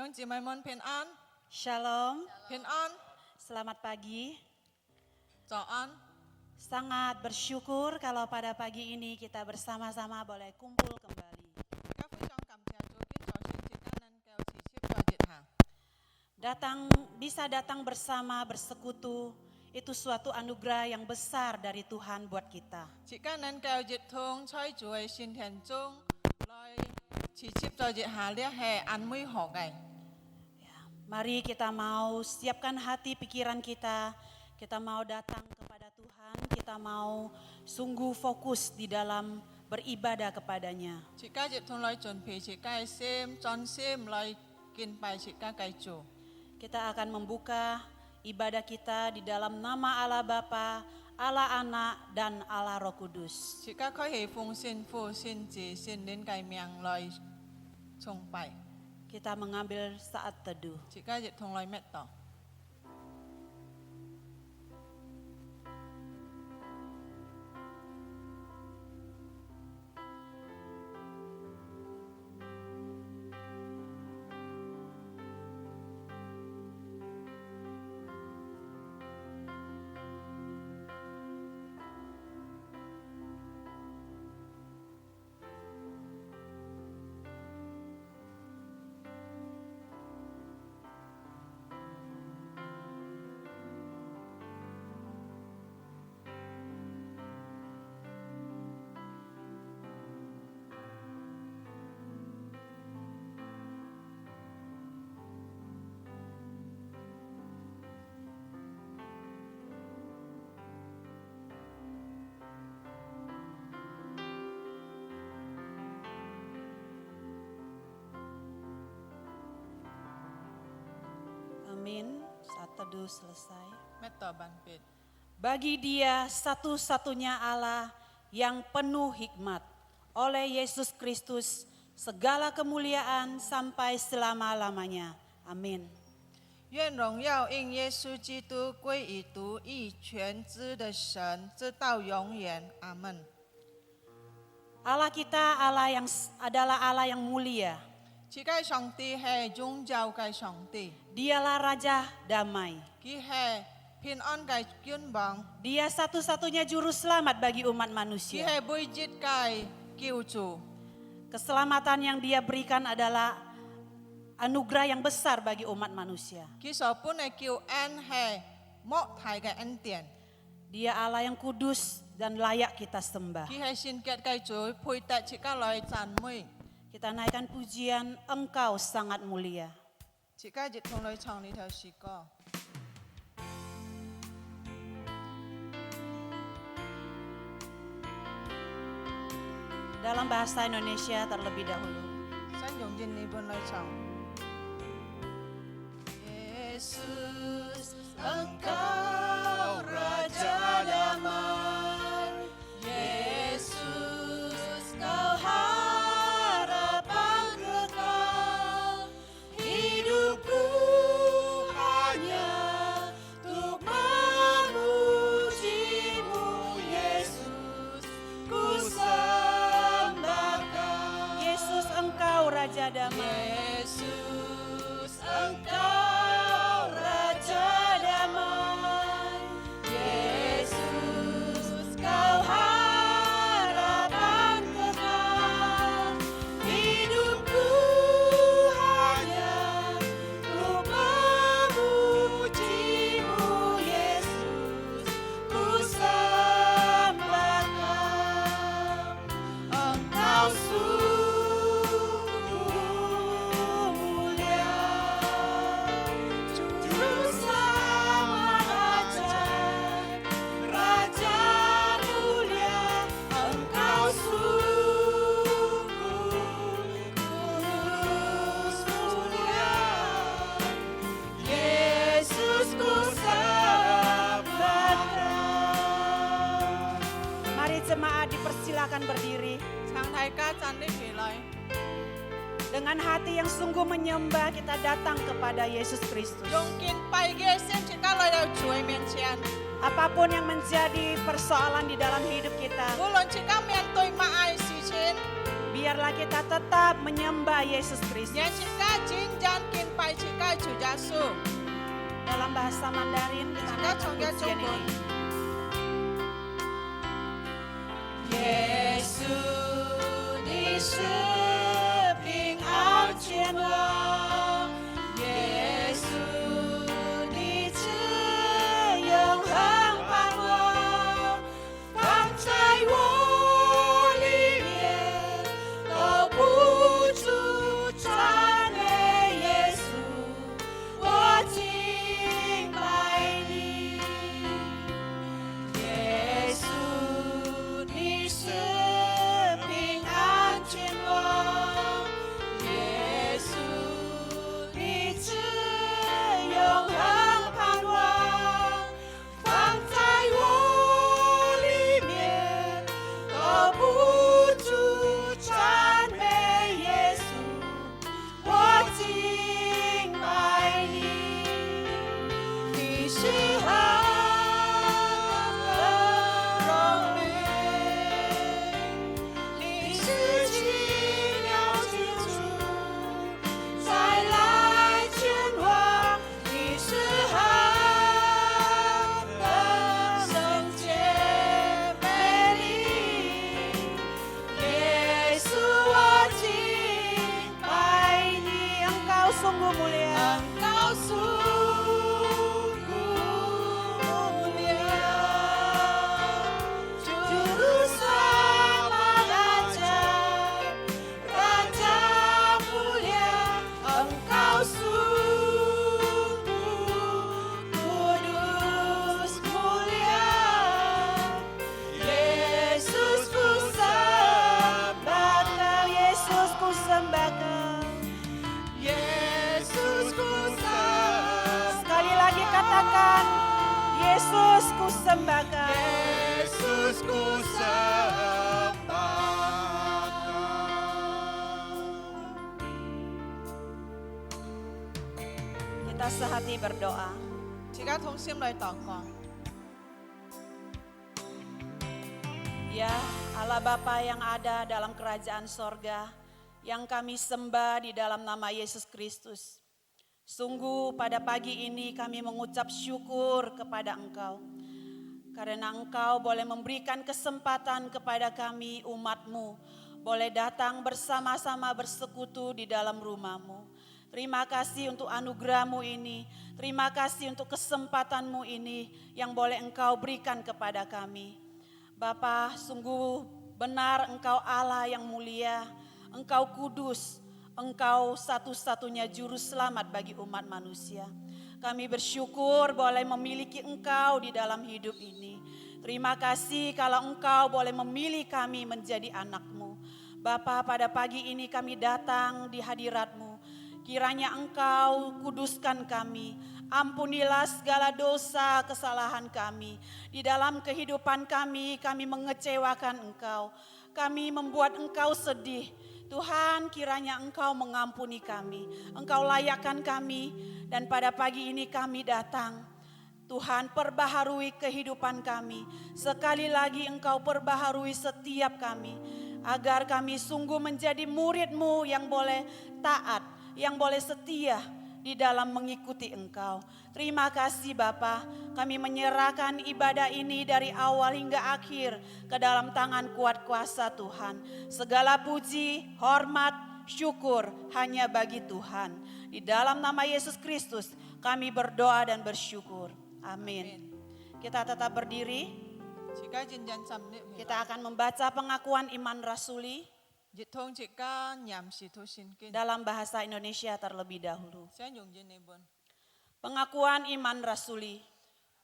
兄姊妹們平安， Shalom, 平安， selamat pagi. 早安。 Sangat bersyukur kalau pada pagi ini kita bersama-sama boleh kumpul kembali. 而家非常感謝主，今早先節間能夠持續在節下。 Bisa datang bersama bersekutu, itu suatu anugerah yang besar dari Tuhan buat kita. 節間能夠熱通在主嘅聖殿中來持續在節下，呢係安慰好嘅。 Mari kita mau siapkan hati pikiran kita mau datang kepada Tuhan, kita mau sungguh fokus di dalam beribadah kepadanya. 節間熱通來準備節間嘅心，專心來敬拜節間嘅主。 Kita akan membuka ibadah kita di dalam nama Allah Bapa, Allah Anak, dan Allah Roh Kudus. 節間開起奉聖父、聖子、聖靈嘅名來崇拜。 Kita mengambil saat teduh. 節間熱通來滅道。 Amin. Saat teduh selesai. 滅道辦別。 Bagi Dia satu-satunya Allah yang penuh hikmat, oleh Yesus Kristus segala kemuliaan sampai selama-lamanya. Amin. 願榮耀因耶穌基督歸於獨一全知的神，直到永遠。阿門。 Allah kita adalah Allah yang mulia. 此界上帝係宗教嘅上帝， Dialah Raja damai. 佢係平安嘅君王， Dia satu-satunya juru selamat bagi umat 佢 manusia. 係每節嘅救主。 Keselamatan yang Dia berikan adalah anugerah yang besar bagi umat manusia. 佢所本嘅救恩係莫大嘅恩典， Dia Allah yang kudus dan layak kita sembah. 佢係聖潔嘅主，配得此界來讚美。 Kita naikkan pujian, Engkau sangat mulia. 此界熱同來唱呢條詩歌。 Dalam bahasa Indonesia terlebih dahulu. 先用印尼文來唱。Yesus, Engkau Raja damai. Yesus, Kau harapan kekal. Hidupku hanya untuk memuji-Mu, Yesus. Ku sembahkan. Yesus, Engkau Raja damai. Yesus, Engkau Raja damai. Yesus, Kau harapan kekal. Hidupku hanya untuk memuji-Mu, Yesus. Ku sembahkan. Engkau sungguh mulia, Juru Selamat ajaib, Raja mulia. Engkau sungguh kudus mulia, Yesus ku sembahkan. Mari jemaat dipersilakan berdiri. 請大家站立起來。 Dengan hati yang sungguh menyembah kita datang kepada Yesus Kristus. 用敬拜嘅心，即刻來到主嘅面前。 Apapun yang menjadi persoalan di dalam hidup kita, 無論即刻面對乜嘢事情， Biarlah kita tetap menyembah Yesus Kristus. 年是个金将金拜是个主耶稣。 Dalam bahasa Mandarin kita Kita nyanyikan contohnya pujian Joko. ini. 耶稣，你是平安前往，耶稣，你是永恒盼望，放在我里面，都不住赞美耶稣，我敬拜你，耶稣。 你是平安前往，耶稣，你是永恒盼望，放在我里面，都不住赞美耶稣，我敬拜你，你是何等荣美。 你是奇妙之主，再来前往，你是何等圣洁美丽，耶稣我敬拜你， Engkau sungguh mulia. Engkau sungguh mulia, Juru Selamat Raja mulia, Engkau sungguh kudus mulia, Yesus ku sembah Kau, Yesus ku sembah Kau. Yesus ku sembah. Sekali lagi katakan, Yesus ku sembah Kau. Yesus ku sembah Kau. Kita sehati berdoa. 大家同心來禱告。 Ya Allah Bapa yang ada dalam kerajaan sorga, yang kami sembah di dalam nama Yesus Kristus. Sungguh pada pagi ini kami mengucap syukur kepada Engkau. Karena Engkau boleh memberikan kesempatan kepada kami umat-Mu, boleh datang bersama-sama bersekutu di dalam rumah-Mu. Terima kasih untuk anugerah-Mu ini, terima kasih untuk kesempatan-Mu ini yang boleh Engkau berikan kepada kami. Bapa, sungguh benar Engkau Allah yang mulia, Engkau kudus, Engkau satu-satunya juru selamat bagi umat manusia. Kami bersyukur boleh memiliki Engkau di dalam hidup ini. Terima kasih kalau Engkau boleh memilih kami menjadi anak-Mu. Bapa, pada pagi ini kami datang di hadirat-Mu. Kiranya Engkau kuduskan kami. Ampunilah segala dosa kesalahan kami. Di dalam kehidupan kami mengecewakan Engkau. Kami membuat Engkau sedih. Tuhan, kiranya Engkau mengampuni kami. Engkau layakkan kami. Dan pada pagi ini kami datang. Tuhan, perbaharui kehidupan kami. Sekali lagi Engkau perbaharui setiap kami. Agar kami sungguh menjadi murid-Mu yang boleh taat, yang boleh setia di dalam mengikuti Engkau. Terima kasih Bapa, kami menyerahkan ibadah ini dari awal hingga akhir ke dalam tangan kuat kuasa Tuhan. Segala puji, hormat, syukur hanya bagi Tuhan. Di dalam nama Yesus Kristus kami berdoa dan bersyukur. Amin. Kita tetap berdiri. Jika jenjan samne, Kita akan membaca pengakuan iman rasuli jithong jika nyam situ sinkin. dalam bahasa Indonesia terlebih dahulu. Saya nyung jenebon. Pengakuan iman rasuli.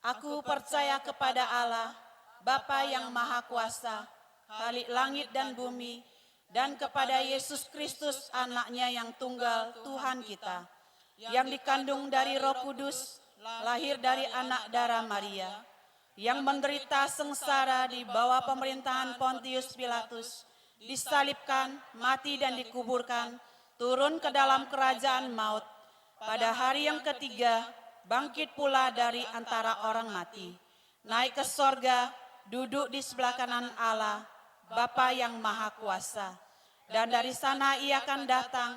Aku percaya kepada Allah, Bapa yang Maha Kuasa, Khalik langit dan bumi, dan kepada Yesus Kristus anaknya yang tunggal Tuhan kita, yang dikandung dari Roh Kudus, lahir dari anak darah Maria, yang menderita sengsara di bawah pemerintahan Pontius Pilatus, disalibkan, mati dan dikuburkan, turun ke dalam kerajaan maut. Pada hari yang ketiga, bangkit pula dari antara orang mati, naik ke sorga, duduk di sebelah kanan Allah, Bapa yang Maha Kuasa. dan dari sana ia akan datang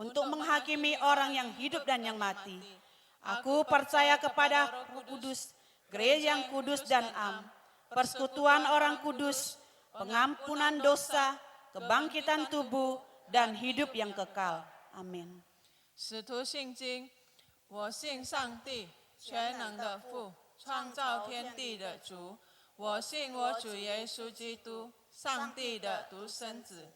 untuk menghakimi orang yang hidup dan yang mati. Aku percaya kepada Roh Kudus, gereja yang kudus dan am, persekutuan orang kudus, pengampunan dosa, kebangkitan tubuh, dan hidup yang kekal. Amin. 使徒信经，我信上帝，全能的父，创造天地的主。我信我主耶稣基督，上帝的独生子，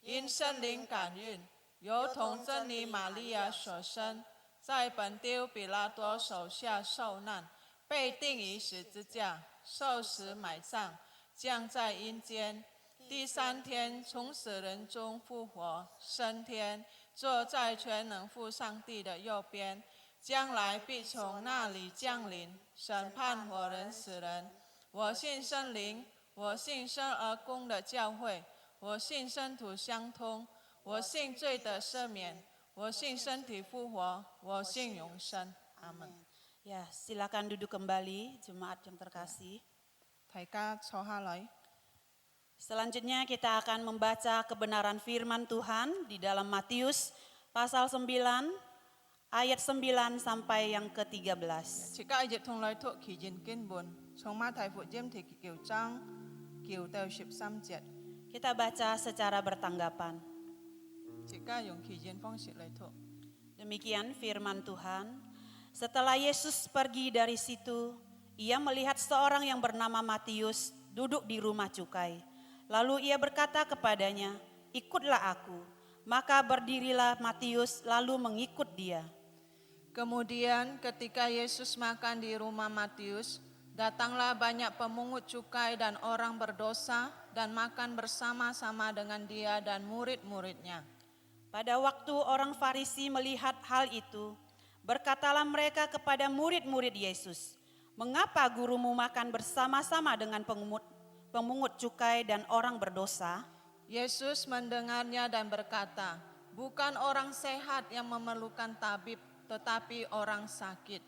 因圣灵感孕，由童真女玛利亚所生，在本丢比拉多手下受难，被钉于十字架，受死埋葬，降在阴间。第三天从死人中复活，升天，坐在全能父上帝的右边，将来必从那里降临，审判活人死人。我信圣灵，我信生而公的教会，我信圣徒相通，我信罪的赦免，我信身体复活，我信永生。阿门。 Ya, silakan duduk kembali, jemaat yang terkasih. 大家坐下來。 Selanjutnya kita akan membaca kebenaran firman Tuhan di dalam Matius pasal 9 ayat 9 sampai yang ke-13. 而家亦同來讀其言經文，從馬太福音第9章9到13節。 Kita baca secara bertanggapan. 而家用其言方式嚟讀。 Demikian firman Tuhan. Setelah Yesus pergi dari situ, ia melihat seorang yang bernama Matius duduk di rumah cukai. Lalu ia berkata kepadanya, "Ikutlah aku." Maka berdirilah Matius lalu mengikut dia. Kemudian ketika Yesus makan di rumah Matius, datanglah banyak pemungut cukai dan orang berdosa dan makan bersama-sama dengan dia dan murid-muridnya. Pada waktu orang Farisi melihat hal itu, berkatalah mereka kepada murid-murid Yesus, "Mengapa gurumu makan bersama-sama dengan pemungut cukai dan orang berdosa?" Yesus mendengarnya dan berkata, "Bukan orang sehat yang memerlukan tabib, tetapi orang sakit.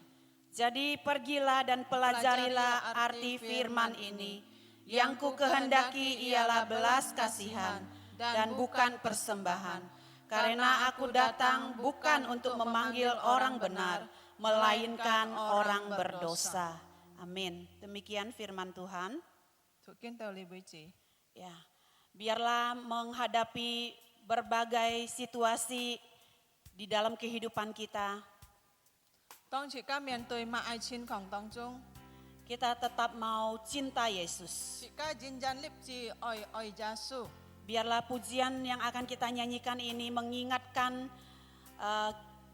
Jadi pergilah dan pelajarilah arti firman ini. Yang ku kehendaki ialah belas kasihan dan bukan persembahan. Karena aku datang bukan untuk memanggil orang benar, melainkan orang berdosa." Amin. Demikian firman Tuhan. Ya, biarlah menghadapi berbagai situasi di dalam kehidupan kita, 當而家面對默愛千窮當中， kita tetap mau cinta Yesus. 而家認真立志愛耶穌。 Biarlah pujian yang akan kita nyanyikan ini mengingatkan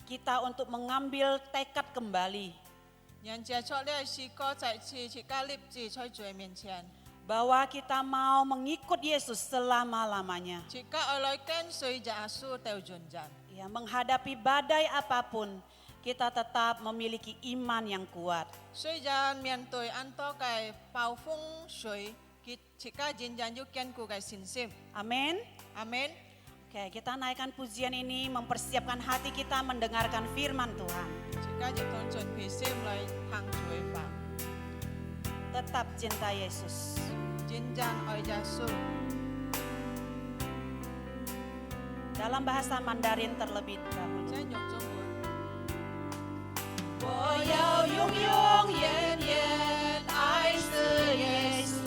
kita untuk mengambil tekad kembali 人接觸呢詩歌再次而家立志在罪面前， bahwa kita mau mengikut Yesus selama-lamanya. 而家愛來跟隨耶穌到盡人。 Ya, menghadapi badai apapun, kita tetap memiliki iman yang kuat. 雖然面對很多嘅暴風水，而家仍然要堅固嘅信心。 Amin. 阿門。 Oke, kita naikkan pujian ini mempersiapkan hati kita mendengarkan firman Tuhan. 而家亦同盡皮心嚟行罪法， Tetap cinta Yesus. 認真愛耶穌。 Dalam bahasa Mandarin terlebih dahulu. 真用中文。 我要永永远远爱着耶稣，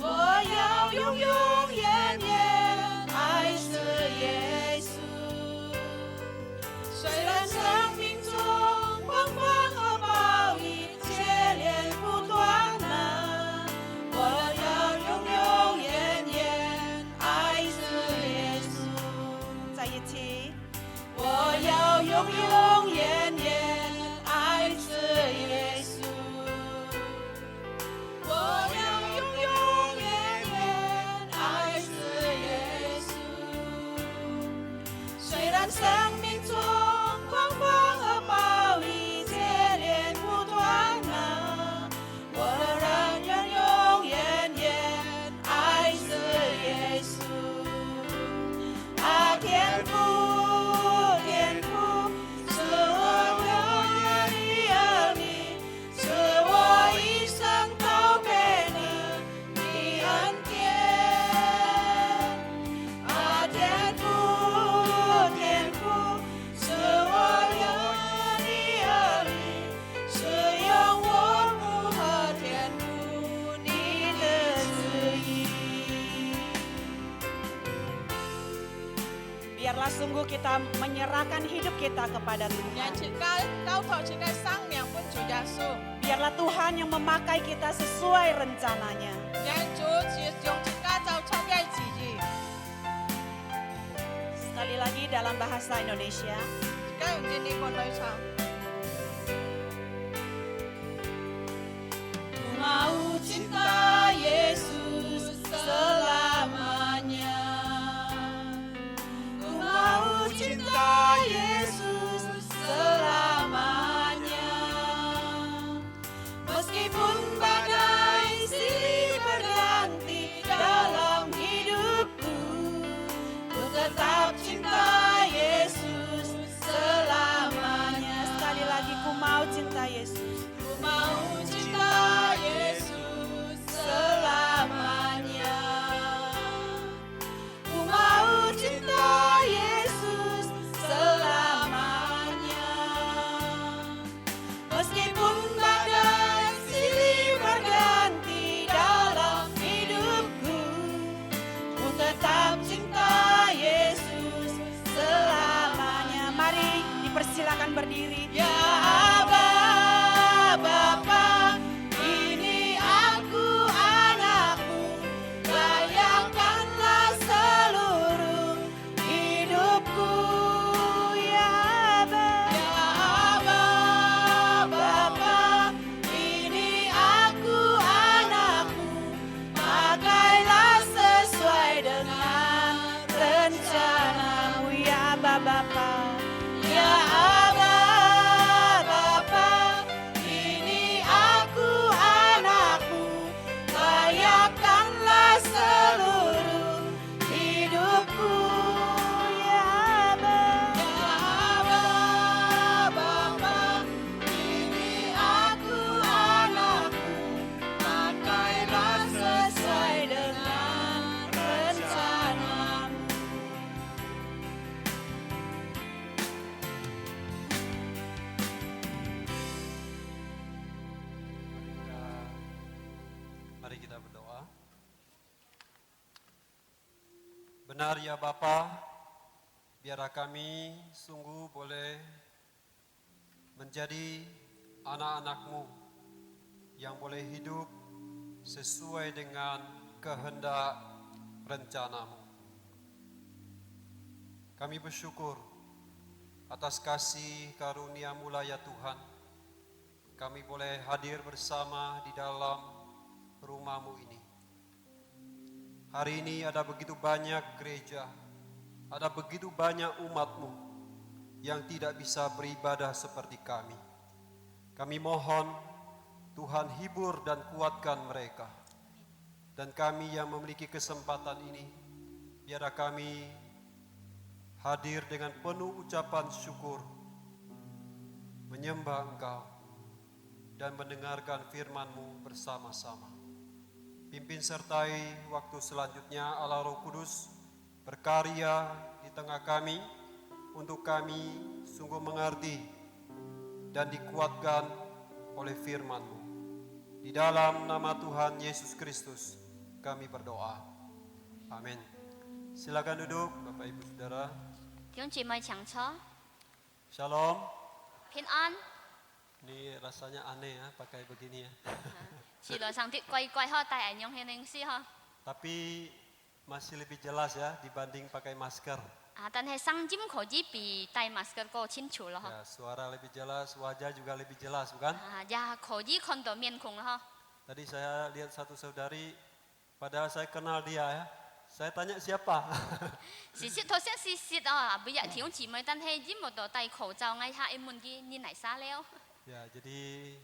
我要永永远远爱着耶稣。虽然生命中狂风和暴雨接连不断的，我要永永远远爱着耶稣。再一起。我要永永远远爱 sungguh kita menyerahkan hidup kita kepada 讓 Tuhan. 全家交託全家生命本主耶穌， Biarlah Tuhan yang memakai kita sesuai rencananya. 讓主用全家就創嘅旨意， Sekali lagi dalam bahasa Indonesia. 而家用住呢個對唱。 Ku mau cinta Yesus selamanya. Ku mau cinta Yesus selamanya. Meskipun badai silih berganti dalam hidupku, ku tetap cinta Yesus selamanya. Sekali lagi, ku mau cinta Yesus. Ku mau cinta Yesus selamanya. Ku mau cinta Yesus selamanya. Meskipun badai silih berganti dalam hidupku, ku tetap cinta Yesus selamanya. Mari dipersilakan berdiri. Ya Aba, Bapa, ini aku anakmu, layakkanlah seluruh hidupku. Ya Aba, Bapa, ini aku anakmu, pakailah sesuai dengan rencanamu. Ya Aba, Bapa, ya Aba, Bapa, ini aku anakmu, layakkanlah seluruh hidupku. Ya Aba, Bapa, ini aku anakmu, pakailah sesuai dengan rencanamu. Mari kita berdoa. Benar ya Bapa, biarlah kami sungguh boleh menjadi anak-anak-Mu yang boleh hidup sesuai dengan kehendak rencana-Mu. Kami bersyukur atas kasih karunia-Mu lah ya Tuhan. Kami boleh hadir bersama di dalam rumah-Mu ini. Hari ini ada begitu banyak gereja, ada begitu banyak umat-Mu yang tidak bisa beribadah seperti kami. Kami mohon Tuhan hibur dan kuatkan mereka. Dan kami yang memiliki kesempatan ini, biarlah kami hadir dengan penuh ucapan syukur, menyembah Engkau, dan mendengarkan firman-Mu bersama-sama. Pimpin sertai waktu selanjutnya Allah Roh Kudus berkarya di tengah kami, untuk kami sungguh mengerti dan dikuatkan oleh firman-Mu. Di dalam nama Tuhan Yesus Kristus kami berdoa. Amin. Silakan duduk Bapak Ibu Saudara. 弟兄姐妹請坐， Shalom. 平安。 Ini rasanya aneh ya pakai begini ya. 時來上啲貴貴可帶人用去領事呵， Tapi masih lebih jelas ya dibanding pakai masker. 但係生尖可以比戴 masker 個清楚咯呵， Ya, suara lebih jelas, wajah juga lebih jelas, bukan? 也可以看到面孔咯呵。 Tadi saya lihat satu saudari, padahal saya kenal dia ya. Saya tanya siapa? 時時頭先時時啊，每日弟兄姊妹，但係只冇到戴口罩，嗌下一門嘅你嚟沙了。 Ya, jadi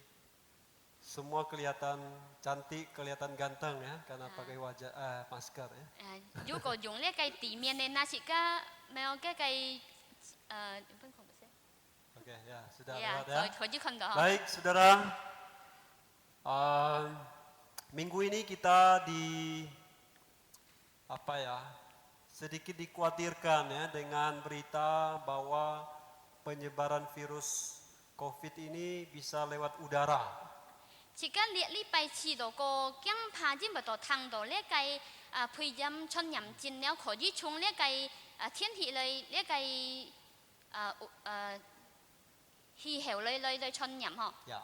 semua kelihatan cantik, kelihatan ganteng ya, karena pakai masker ya. 如果用呢個地面嘅那時個沒有個Oke, ya sudah 呀， lewat ya. 可以看到呵。 Baik, saudara. Minggu ini kita sedikit dikhawatirkan ya dengan berita bahwa penyebaran virus COVID ini bisa lewat udara. 時間你拜次到個驚怕之咪到聽到呢計配音出任戰了，可以從呢計 thiên thị lời lấy cái hi hẻo lời chọn nhầm họ. Ya.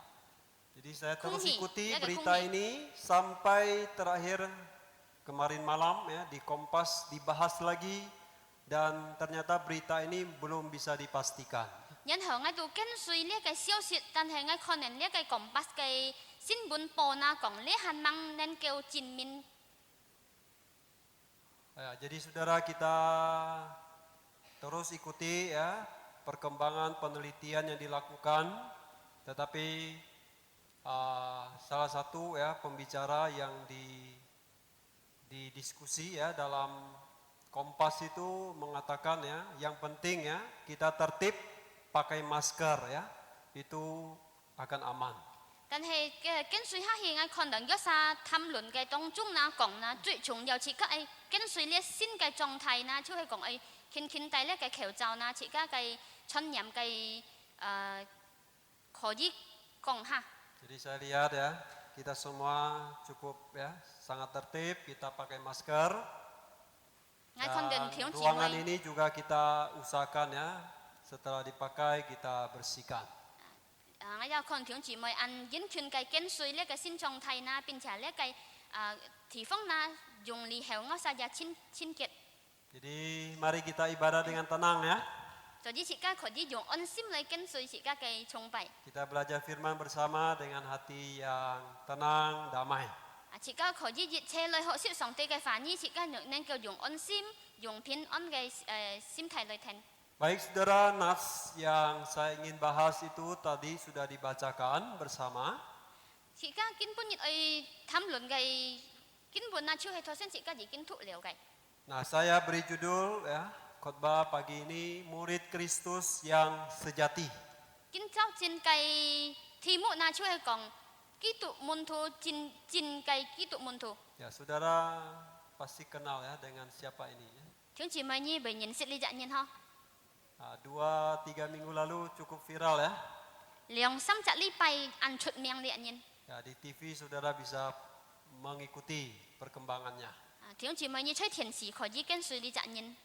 Jadi saya terus Kunghi, ikuti ya, berita kunghi. ini sampai terakhir kemarin malam ya di Kompas dibahas lagi dan ternyata berita ini belum bisa dipastikan. Nhân hưởng ngay tụ kiến suy lấy cái siêu sự tan hệ ngay con nên lấy cái compass cái xin bún bò na còn lấy hàn mang nên kêu chín min. Ya, jadi saudara kita terus ikuti ya perkembangan penelitian yang dilakukan, tetapi salah satu ya pembicara yang di diskusi ya dalam Kompas itu mengatakan ya yang penting ya kita tertib pakai masker ya itu akan aman. 但係嘅跟隨下係ngay可能一sa談論嘅當中那講那最重要係個係跟隨呢新嘅狀態那，就係講係見大咧嘅口罩那，而家嘅傳染嘅可以講下。 Jadi saya lihat ya kita semua cukup ya sangat tertib, kita pakai masker. ngayคนเดิน Dan 條子 ruangan 妹。 ini juga kita usahakan ya setelah dipakai kita bersihkan. 我有看條姊妹按引權嘅跟隨呢個新狀態那，並且呢個地方那用力後我實日清潔， Jadi mari kita ibadah dengan tenang ya. 所以而家可以用安心嚟跟隨而家嘅崇拜。 Kita belajar firman bersama dengan hati yang tenang, damai. 而家可以熱切嚟學習上帝嘅話語，而家能夠用安心、用平安嘅心態嚟聽。 Baik saudara, nas yang saya ingin bahas itu tadi sudah dibacakan bersama. 而家根本熱去談論嘅根本那超係頭先而家已經脱了嘅。 Nah, saya beri judul ya, khotbah pagi ini murid Kristus yang sejati. 今朝真嘅題目那超係講基督門徒真嘅基督門徒。 Ya, saudara pasti kenal ya dengan siapa ini. Ya. 條姊妹呢，未認識呢隻人呵。 Nah, 2-3 minggu lalu cukup viral ya. 2-3隻禮拜按出名呢人。 Ya, di TV saudara bisa mengikuti perkembangannya. 條姊妹呢，出電視可以跟隨呢隻人。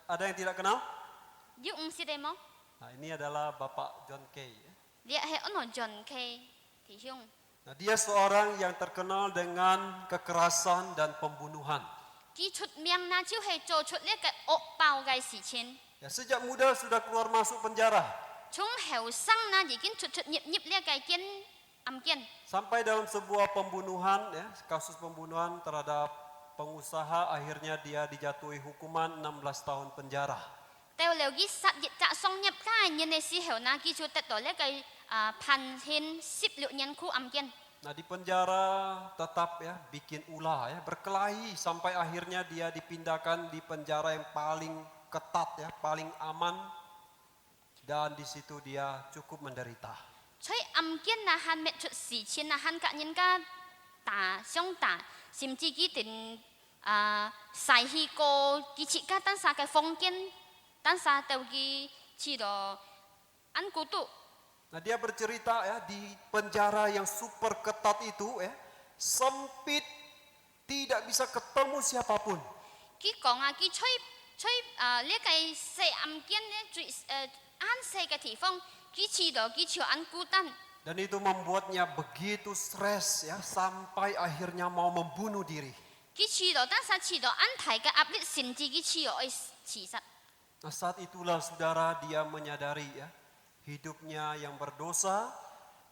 Ada yang tidak kenal? 要唔識得麼？ Nah, ini adalah Bapak John Kay. Ya. 你係安樂盡嘅弟兄。 Nah, dia seorang yang terkenal dengan kekerasan dan pembunuhan. 佢出名那就係做出呢個惡爆嘅事情。 Ya, sejak muda sudah keluar masuk penjara. 從後生那已經出入呢個件案件。 Sampai dalam sebuah pembunuhan, ya, kasus pembunuhan terhadap pengusaha, akhirnya dia dijatuhi hukuman 16 tahun penjara. 到了佢殺業責送入家人嘅時候，那佢就得到呢個判刑16年苦案件。 Nah, di penjara tetap ya bikin ulah ya, berkelahi sampai akhirnya dia dipindahkan di penjara yang paling ketat ya, paling aman, dan di situ dia cukup menderita. 所以案件那hand滅出事情那hand甲人家相打，甚至佢定逝去過佢自家當下嘅風景，當下到佢去到安孤獨。 Nah, dia bercerita ya di penjara yang super ketat itu ya, sempit, tidak bisa ketemu siapapun. 佢講啊，佢呢個細案件呢最安細嘅地方，佢去到佢就安孤單。 Dan itu membuatnya begitu stres ya, sampai akhirnya mau membunuh diri. 佢去到當下去到安大嘅壓力，甚至佢去到自殺。 Nah, saat itulah saudara dia menyadari ya, hidupnya yang berdosa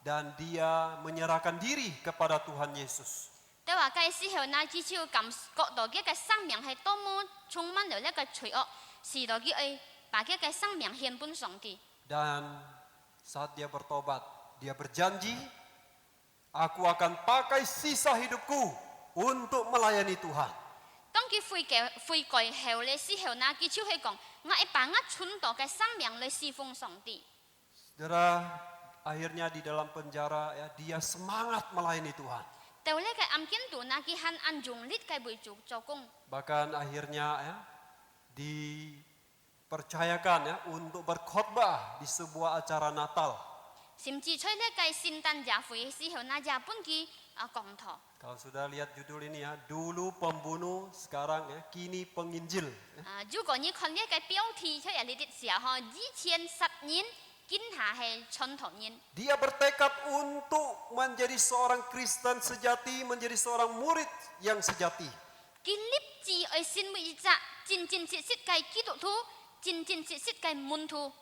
dan dia menyerahkan diri kepada Tuhan Yesus. 但話嘅時候，那佢就感覺到佢嘅生命係多麼充滿了一個罪惡，使到佢去把佢嘅生命獻本上帝。 Dan saat dia bertobat, dia berjanji, aku akan pakai sisa hidupku untuk melayani Tuhan. 當佢悔改後嘅時候，那佢就係講：我係把我存到嘅生命嚟侍奉上帝。 Saudara, akhirnya di dalam penjara ya, dia semangat melayani Tuhan. 到呢個案件度，那佢很按用力嘅為做工。 Bahkan akhirnya ya, dipercayakan ya untuk berkhotbah di sebuah acara Natal. 甚至吹咧計聖誕日會嘅時候，那日本嘅講堂。 Kalau sudah lihat judul ini ya, dulu pembunuh, sekarang ya, kini penginjil. 如果你看呢個標題出嚟嘅時候，以前10年，今下係傳統人。 Dia bertekad untuk menjadi seorang Kristen sejati, menjadi seorang murid yang sejati. 佢立志愛成為一隻真真實實嘅基督徒，真真實實嘅門徒。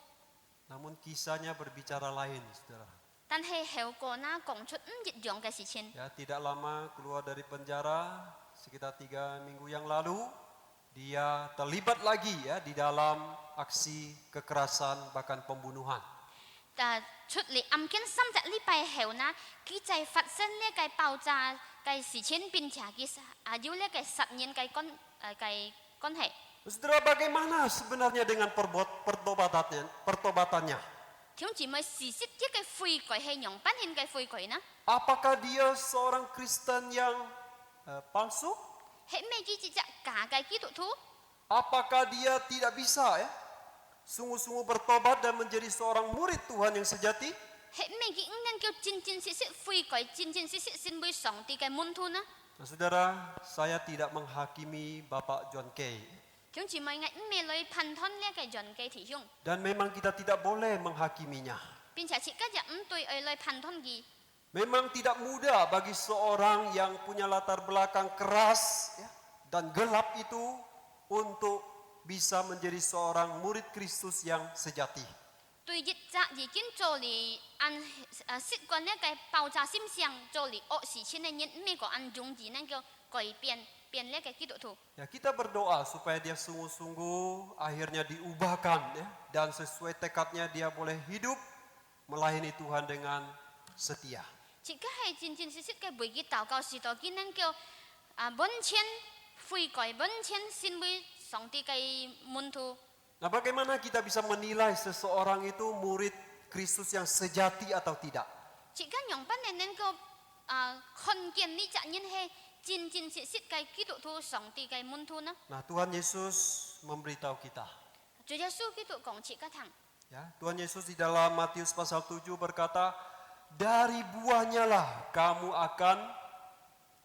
Namun kisahnya berbicara lain, saudara. 但係後果呢講出唔一樣嘅事情。 Ya, tidak lama keluar dari penjara, sekitar 3 minggu yang lalu, dia terlibat lagi ya di dalam aksi kekerasan bahkan pembunuhan. 出嚟暗間3隻禮拜後呢，佢就發生呢個爆炸嘅事情，並且佢有呢個10年嘅關係。 Saudara, bagaimana sebenarnya dengan pertobatannya? 弟兄姊妹，事實一個悔改係用不獻嘅悔改呢？ Apakah dia seorang Kristen yang palsu? 係咩嘅一隻假嘅基督徒？ Apakah dia tidak bisa ya sungguh-sungguh bertobat dan menjadi seorang murid Tuhan yang sejati? 係咩嘅唔能夠真真實實悔改、真真實實成為上帝嘅門徒呢？ Nah, saudara, saya tidak menghakimi Bapak John Kay. 弟兄姊妹，我唔係來判斷呢個人嘅弟兄， Dan memang kita tidak boleh menghakiminya. 並且切今日唔對佢來判斷佢。 Memang tidak mudah bagi seorang yang punya latar belakang keras ya, dan gelap itu untuk bisa menjadi seorang murid Kristus yang sejati. 對一隻已經做嚟習慣呢個爆炸心想做嚟惡事情嘅人，唔係個按容易能夠改變呢個基督徒。 Ya, kita berdoa supaya dia sungguh-sungguh akhirnya diubahkan ya, dan sesuai tekadnya dia boleh hidup melayani Tuhan dengan setia. 而家係真真實實嘅為佢禱告，是到佢能夠本錢悔改，本錢成為上帝嘅門徒。 Nah, bagaimana kita bisa menilai seseorang itu murid Kristus yang sejati atau tidak? 而家用不能能夠看見呢隻人係真真實實嘅基督徒，上帝嘅門徒呢？ Nah, Tuhan Yesus memberitahu kita. 主耶穌基督講切個堂。 Ya, Tuhan Yesus di dalam Matius pasal 7 berkata, dari buahnya lah kamu akan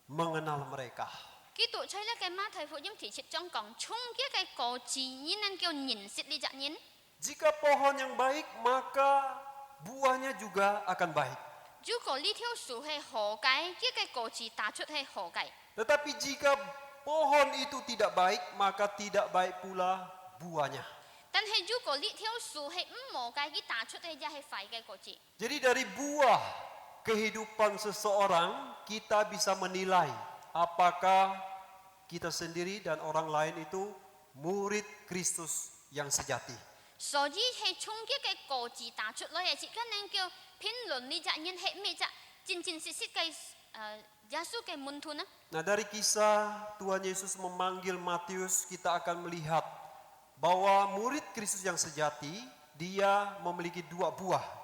mengenal mereka. 基督在呢個馬太福音第7章講，從一個果子你能夠認識呢隻人。 Jika pohon yang baik, maka buahnya juga akan baik. 如果呢條樹係何解，一個果子打出係何解？ Tetapi jika pohon itu tidak baik, maka tidak baik pula buahnya. 但係如果呢條樹係唔何解，佢打出係一係壞嘅果子。 Jadi dari buah kehidupan seseorang kita bisa menilai apakah kita sendiri dan orang lain itu murid Kristus yang sejati. 所以係從一個果子打出來嘅，即係能夠評論呢隻人係咩隻真真實實嘅耶穌嘅門徒呢？ Nah, dari kisah Tuhan Yesus memanggil Matius, kita akan melihat bahwa murid Kristus yang sejati dia memiliki 2 buah.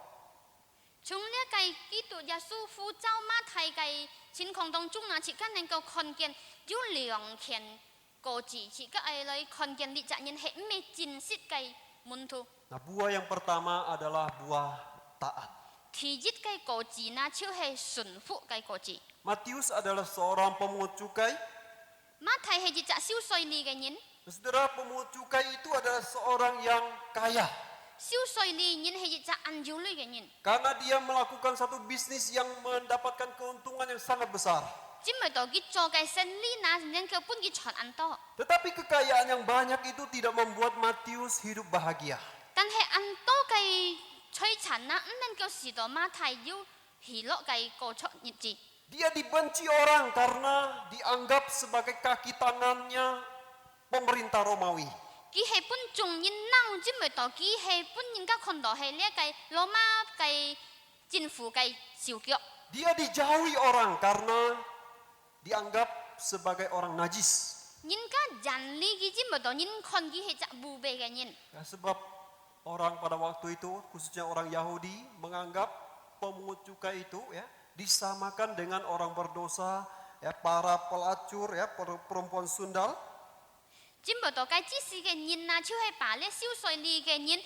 從呢個基督耶穌呼召馬太嘅情況當中啊，即係能夠看見有2件果子，即係來看見呢隻人係咩真實嘅門徒。 Nah, buah yang pertama adalah buah taat. 第一個果子呢，就係順服嘅果子。 Matius adalah seorang pemungut cukai. 馬太係一隻少稅吏嘅人， Saudara, pemungut cukai itu adalah seorang yang kaya. 少稅吏人係一隻按照類嘅人。 Karena dia melakukan satu bisnis yang mendapatkan keuntungan yang sangat besar. 只咪到佢做嘅生意呢，能夠幫佢賺很多。 Tetapi kekayaan yang banyak itu tidak membuat Matius hidup bahagia. 但係很多嘅財產呢，唔能夠使到馬太要喜樂嘅過出日子。 Dia dibenci orang karena dianggap sebagai kaki tangannya pemerintah Romawi. 佢係本眾人鬧，只咪到佢係本人家看到係呢一個羅馬嘅政府嘅小腳。 Dia dijauhi orang karena dianggap sebagai orang najis. 人家人呢，佢只咪到人看佢係隻污穢嘅人。 Ya, sebab orang pada waktu itu, khususnya orang Yahudi, menganggap pemungut cukai itu ya disamakan dengan orang berdosa, ya para pelacur, ya perempuan sundal. 只咪到嘅知識嘅人啊，就係把呢少稅吏嘅人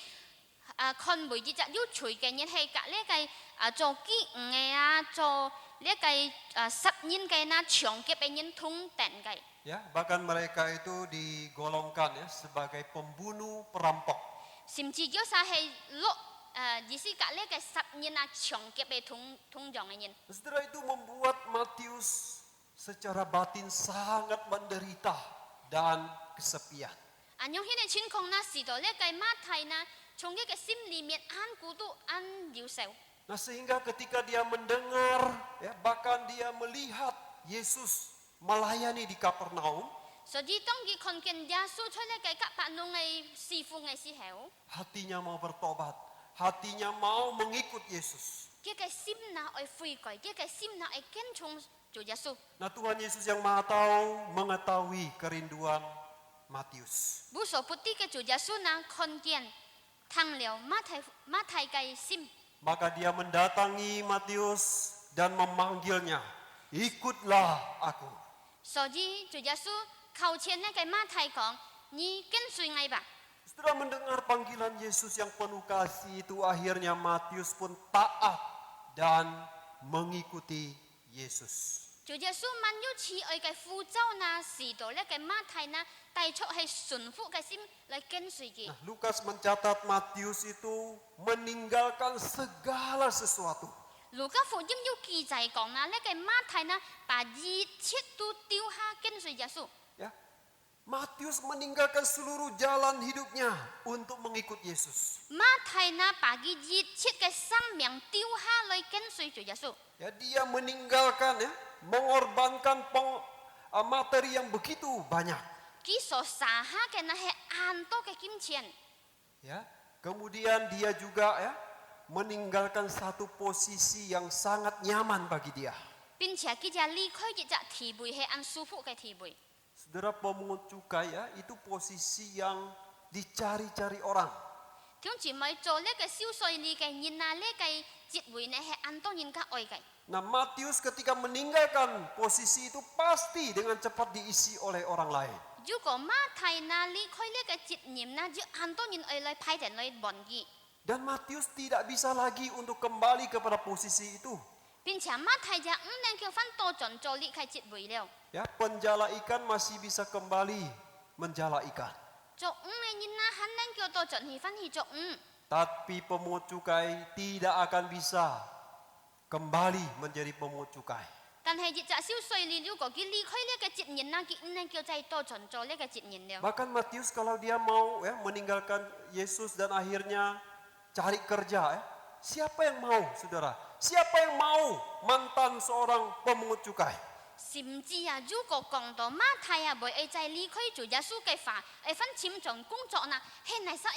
con buổi chỉ yêu chuối cái nhân hay cả lấy cái cho kỹ nghe cho lấy cái sắp nhân cái na chọn cái bên nhân thung tẹn cái Ya, bahkan mereka itu digolongkan ya sebagai pembunuh perampok. sim chỉ yêu sa hay lo chỉ si cả lấy cái sắp nhân na chọn cái bên thung dòng cái nhân Saudara, itu membuat Matius secara batin sangat menderita dan kesepian. nhung hiện nay chính không na xí đó lấy cái mát thầy na trong cái sim li miệt an cú tu an yêu sầu Nah, sehingga ketika dia mendengar ya bahkan dia melihat Yesus melayani di Kapernaum, so di tong gi kon ken ya su thôi lấy cái các bạn nông ngày si phu ngày si hẻo hatinya mau bertobat, hatinya mau mengikut Yesus. cái sim na oi phui coi cái sim na oi ken chung Chúa Giêsu Nah, Tuhan Yesus yang Maha Tahu mengetahui kerinduan Matius. bu so puti cái Chúa Giêsu na kon kian thang liao mát thầy cái sim Maka dia mendatangi Matius dan memanggilnya, ikutlah aku. so di Chúa Giêsu khâu chen lấy cái mát thầy con ni ken suy ngay ba Setelah mendengar panggilan Yesus yang penuh kasih itu, akhirnya Matius pun taat dan mengikuti Yesus. Chúa Giêsu man yu chi oi cái phu châu na xì tổ lấy cái mát thầy na tay chọ hay xuân phụ cái sim lấy ken suy gì Nah, Lukas mencatat Matius itu meninggalkan segala sesuatu. Luka phụ giúp yu kỳ giải講na lấy cái mát thầy na bà di chết tu tiêu ha ken suy Giêsu Ya, Matius meninggalkan seluruh jalan hidupnya untuk mengikut Yesus. mát thầy na bà di di chết cái sang miệng tiêu ha lấy ken suy Chúa Giêsu Ya, dia meninggalkan ya, mengorbankan materi yang begitu banyak. kỹ số xả ha cái na hay an to cái kim tiền Ya, kemudian dia juga ya meninggalkan satu posisi yang sangat nyaman bagi dia. pin chia kỹ gia ly khơi kỹ gia thì bùi hay ăn su phụ cái thì bùi Saudara, pemungut cukai ya, itu posisi yang dicari-cari orang. thiếu chỉ mới cho lấy cái siêu soi ly cái nhìn na lấy cái chiết bùi này hay ăn to nhìn các oi cái Nah, Matius ketika meninggalkan posisi itu pasti dengan cepat diisi oleh orang lain. dù có mát thầy na ly khơi lấy cái chiết niệm na chứ ăn to nhìn oi lấy phai thèn lấy bòn gì Dan Matius tidak bisa lagi untuk kembali kepada posisi itu. pin chia mát thầy gia nên kêu phan to chọn cho ly khai chiết bùi leo Ya, penjala ikan masih bisa kembali menjala ikan. cho này nhìn na hắn nên kêu to chọn hi phan hi cho Tapi pemungut cukai tidak akan bisa kembali menjadi pemungut cukai.但係熱雜燒碎了了個佢離開呢個節年啦，佢呢叫制多存在呢個節年了。 Bahkan Matius kalau dia mau ya meninggalkan Yesus dan akhirnya cari kerja ya. Siapa yang mau, saudara? Siapa yang mau mantan seorang pemungut cukai? 甚至啊，如果講到馬太啊，唔會在離開做耶穌嘅話，分簽證工作嗱，係嚟實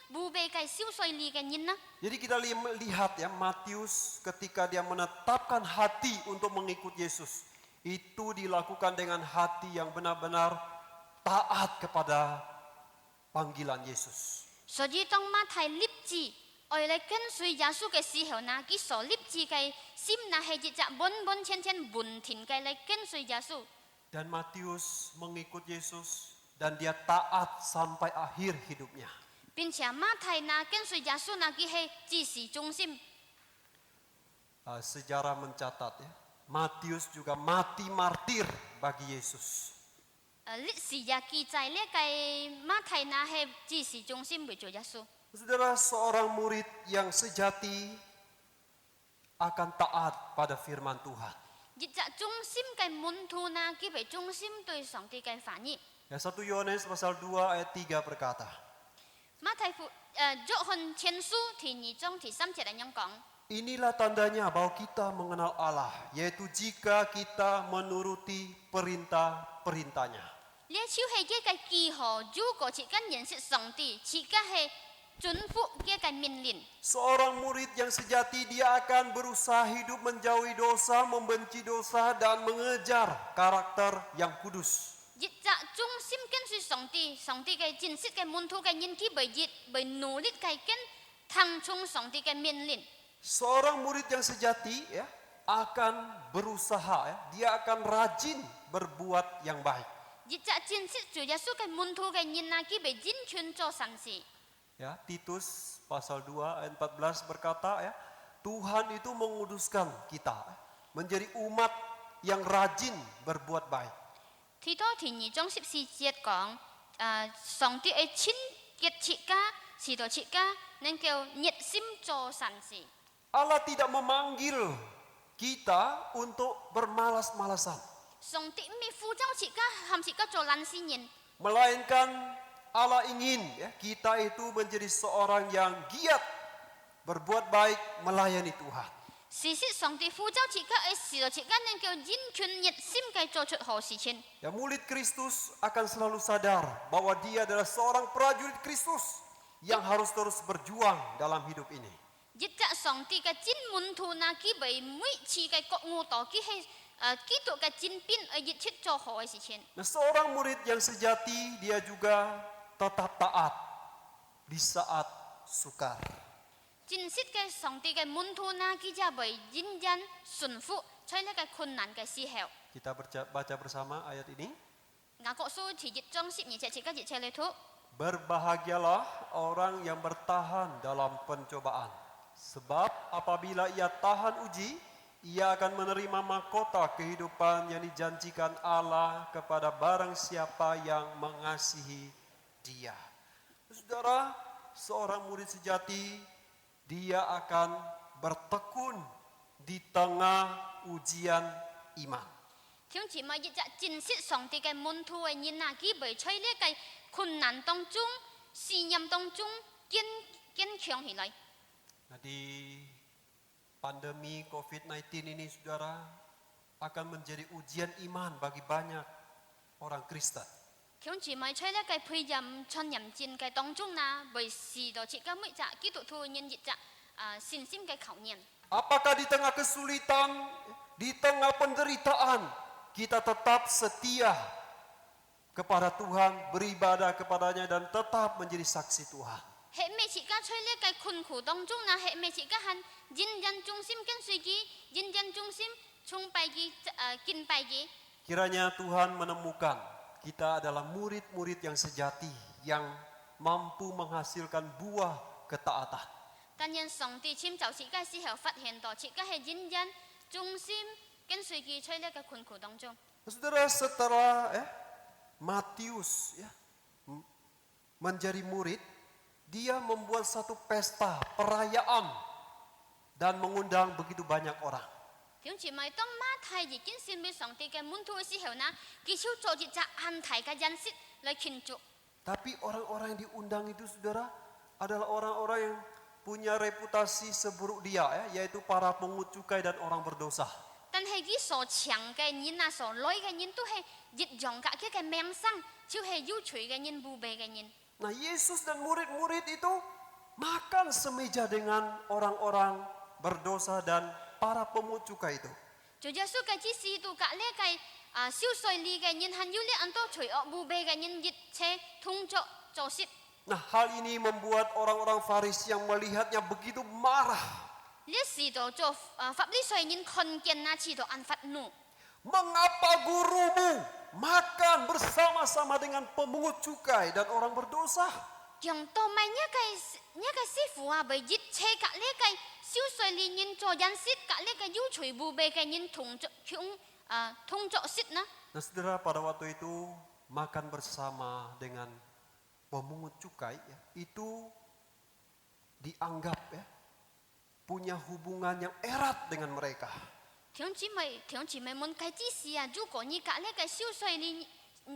唔被計燒碎呢嘅人啦。 Jadi kita lihat ya, Matius ketika dia menetapkan hati untuk mengikut Yesus, itu dilakukan dengan hati yang benar-benar taat kepada panggilan Yesus. 所以當馬太立志愛嚟跟隨耶穌嘅時候呢，佢所立志嘅心呢係一隻穩千穩田嘅嚟跟隨耶穌。 Dan Matius mengikut Yesus dan dia taat sampai akhir hidupnya. 並且馬太呢跟隨耶穌呢，佢係至始忠心。 Sejarah mencatat ya, Matius juga mati martir bagi Yesus. 歷史也記載呢個馬太呢係至始忠心為主耶穌。 Saudara, seorang murid yang sejati akan taat pada firman Tuhan. 一隻忠心嘅門徒呢，佢為忠心對上帝嘅反應。 Ya, 1 Yohanes pasal 2 ayat 3 berkata, 馬太約翰前書第2章第3節咁樣講。 Inilah tandanya bahwa kita mengenal Allah, yaitu jika kita menuruti perintah-perintahnya. 呢一係一個記號，如果只跟認識上帝，只個係遵服一個命令。 Seorang murid yang sejati, dia akan berusaha hidup menjauhi dosa, membenci dosa, dan mengejar karakter yang kudus. 一隻忠心跟隨上帝，上帝嘅認識嘅門徒嘅人，佢為努力嘅跟聽從上帝嘅命令。 Seorang murid yang sejati ya, akan berusaha ya, dia akan rajin berbuat yang baik. 一隻認識主耶穌嘅門徒嘅人啊，佢為人權做善事。Ya, Titus pasal 2 ayat 14 berkata ya, Tuhan itu menguduskan kita menjadi umat yang rajin berbuat baik. 提多第2章14節講，上帝嘅清潔切家、使徒切家，能夠熱心做善事。 Allah tidak memanggil kita untuk bermalas-malasan, 上帝唔係呼召切家喊切家做爛事人， melainkan Allah ingin ya, kita itu menjadi seorang yang giat berbuat baik melayani Tuhan. 事實上帝呼召切家嘅使徒切家能夠殷勤熱心嘅做出好事情。 Ya, murid Kristus akan selalu sadar bahwa dia adalah seorang prajurit Kristus yang harus terus berjuang dalam hidup ini. 一隻上帝嘅真門徒那佢為每次嘅覺悟到佢係基督嘅真邊而熱切做好嘅事情。 Nah, seorang murid yang sejati dia juga tetap taat di saat sukar. 真實嘅上帝嘅門徒那佢就為認真順服在呢個困難嘅時候。 Kita baca bersama ayat ini. 雅各書第1章12節至到17節裏頭。 Berbahagialah orang yang bertahan dalam pencobaan. Sebab apabila ia tahan uji, ia akan menerima mahkota kehidupan yang dijanjikan Allah kepada barang siapa yang mengasihi dia. Saudara, seorang murid sejati, dia akan bertekun di tengah ujian iman. 弟兄姊妹，一隻真實上帝嘅門徒嘅人啊，佢袂在呢個困難當中、試驗當中堅強起來。 Nah, di pandemi COVID-19 ini saudara akan menjadi ujian iman bagi banyak orang Kristen. 弟兄姊妹，在呢個配任傳任戰嘅當中啊，為時代設計每隻基督徒人一隻信心嘅考驗。 Apakah di tengah kesulitan, di tengah penderitaan, kita tetap setia kepada Tuhan, beribadah kepadanya dan tetap menjadi saksi Tuhan. 係咩設計在呢個困苦當中啊？係咩設計係認真忠心跟隨佢，認真忠心崇拜佢、敬拜佢。 Kiranya Tuhan menemukan kita adalah murid-murid yang sejati, yang mampu menghasilkan buah ketaatan. 但願上帝簽就設計時候發現到設計係認真忠心跟隨佢在呢個困苦當中。 Saudara, setelah Matius menjadi murid, dia membuat satu pesta perayaan dan mengundang begitu banyak orang. 弟兄姊妹，當馬太已經成為上帝嘅門徒嘅時候呢，佢就做一隻安泰嘅儀式來慶祝。 Tapi orang-orang yang diundang itu saudara adalah orang-orang yang punya reputasi seburuk dia ya, yaitu para pungut cukai dan orang berdosa. 但係佢所請嘅人啊，所來嘅人都係一樣嘅名聲，就係有罪嘅人、污穢嘅人。 Nah, Yesus dan murid-murid itu makan semeja dengan orang-orang berdosa dan para pemungut cukai itu. 主耶穌嘅指示到隔呢個少稅吏嘅人，還有呢很多罪惡污穢嘅人，一切同作做事。 Nah, hal ini membuat orang-orang Farisi yang melihatnya begitu marah. 呢時度做法利賽人看見啊，知道安發怒。 Mengapa gurumu makan bersama-sama dengan pemungut cukai dan orang berdosa? 讓到咪呢個師傅啊，為一切隔呢個少稅吏人做人事，隔呢個有罪污穢嘅人同作事呢？ Nah, saudara, pada waktu itu makan bersama dengan pemungut cukai ya, itu dianggap ya punya hubungan yang erat dengan mereka. 弟兄姊妹們，佢指示啊，如果你隔呢個少稅吏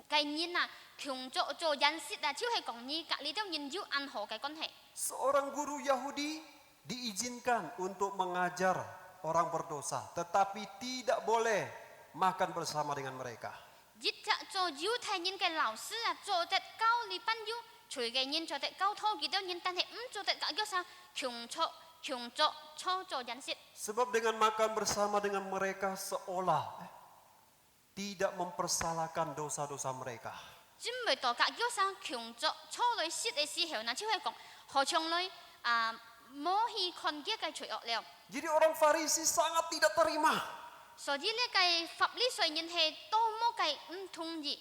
嘅人啊，強做人事啊，就係講你隔呢啲人有安好嘅關係。 Seorang guru Yahudi diizinkan untuk mengajar orang berdosa, tetapi tidak boleh makan bersama dengan mereka. 一隻做猶太人嘅老師啊，做得教你班友，隨嘅人做得教徒幾多人，但係唔做得教啥強做人事。 Sebab dengan makan bersama dengan mereka seolah tidak mempersalahkan dosa-dosa mereka. 準備到教啥強做初類事嘅時候，那就係講何嘗類冇去看見嘅罪惡了。 Jadi orang Farisi sangat tidak terima. 所以呢個法利賽人係多麼嘅唔同意。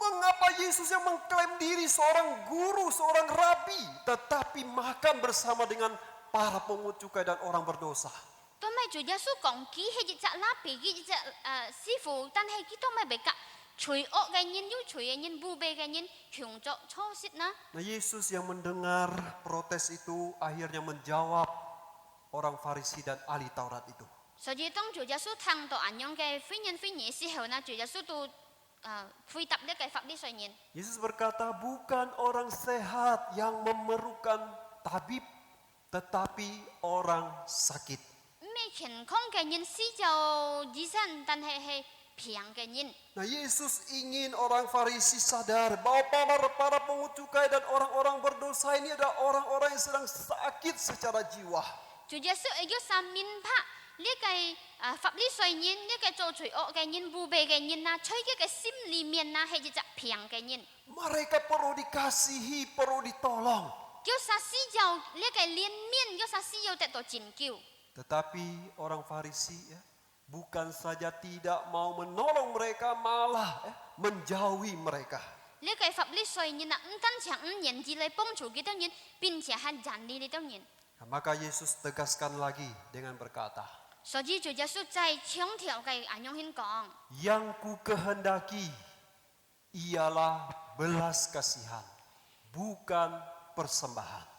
Mengapa Yesus yang mengklaim diri seorang guru, seorang rabi, tetapi makan bersama dengan para pungut cukai dan orang berdosa? 都咪主耶穌講幾係一隻拉皮，一隻師傅，但係佢都咪被夾隨惡嘅人，要隨嘅人，不被嘅人，強作錯事啦。 Nah, Yesus yang mendengar protes itu akhirnya menjawab orang Farisi dan ahli Taurat itu. 所以當主耶穌聽到咁樣嘅非人非義時候呢，主耶穌都回答呢個法利賽人。 Yesus berkata, bukan orang sehat yang memerlukan tabib, tetapi orang sakit. 咩健康嘅人施就醫生，但係平嘅人。 Nah, Yesus ingin orang Farisi sadar bahwa para pungut cukai dan orang-orang berdosa ini adalah orang-orang yang sedang sakit secara jiwa. 主耶穌要三明白呢個法利賽人，呢個做罪惡嘅人、不被嘅人啊，在佢嘅心裡面啊係一隻平嘅人。 Mereka perlu dikasihi, perlu ditolong. 叫啥需要呢個憐憫，叫啥需要得到拯救。 Tetapi orang Farisi ya, bukan saja tidak mau menolong mereka, malah menjauhi mereka. 呢個法利賽人啊，唔單止唔願意嚟幫助幾多人，並且係遠離呢多人。 Nah, maka Yesus tegaskan lagi dengan berkata, 所以主耶穌再強調嘅咁樣講， yang ku kehendaki ialah belas kasihan, bukan persembahan.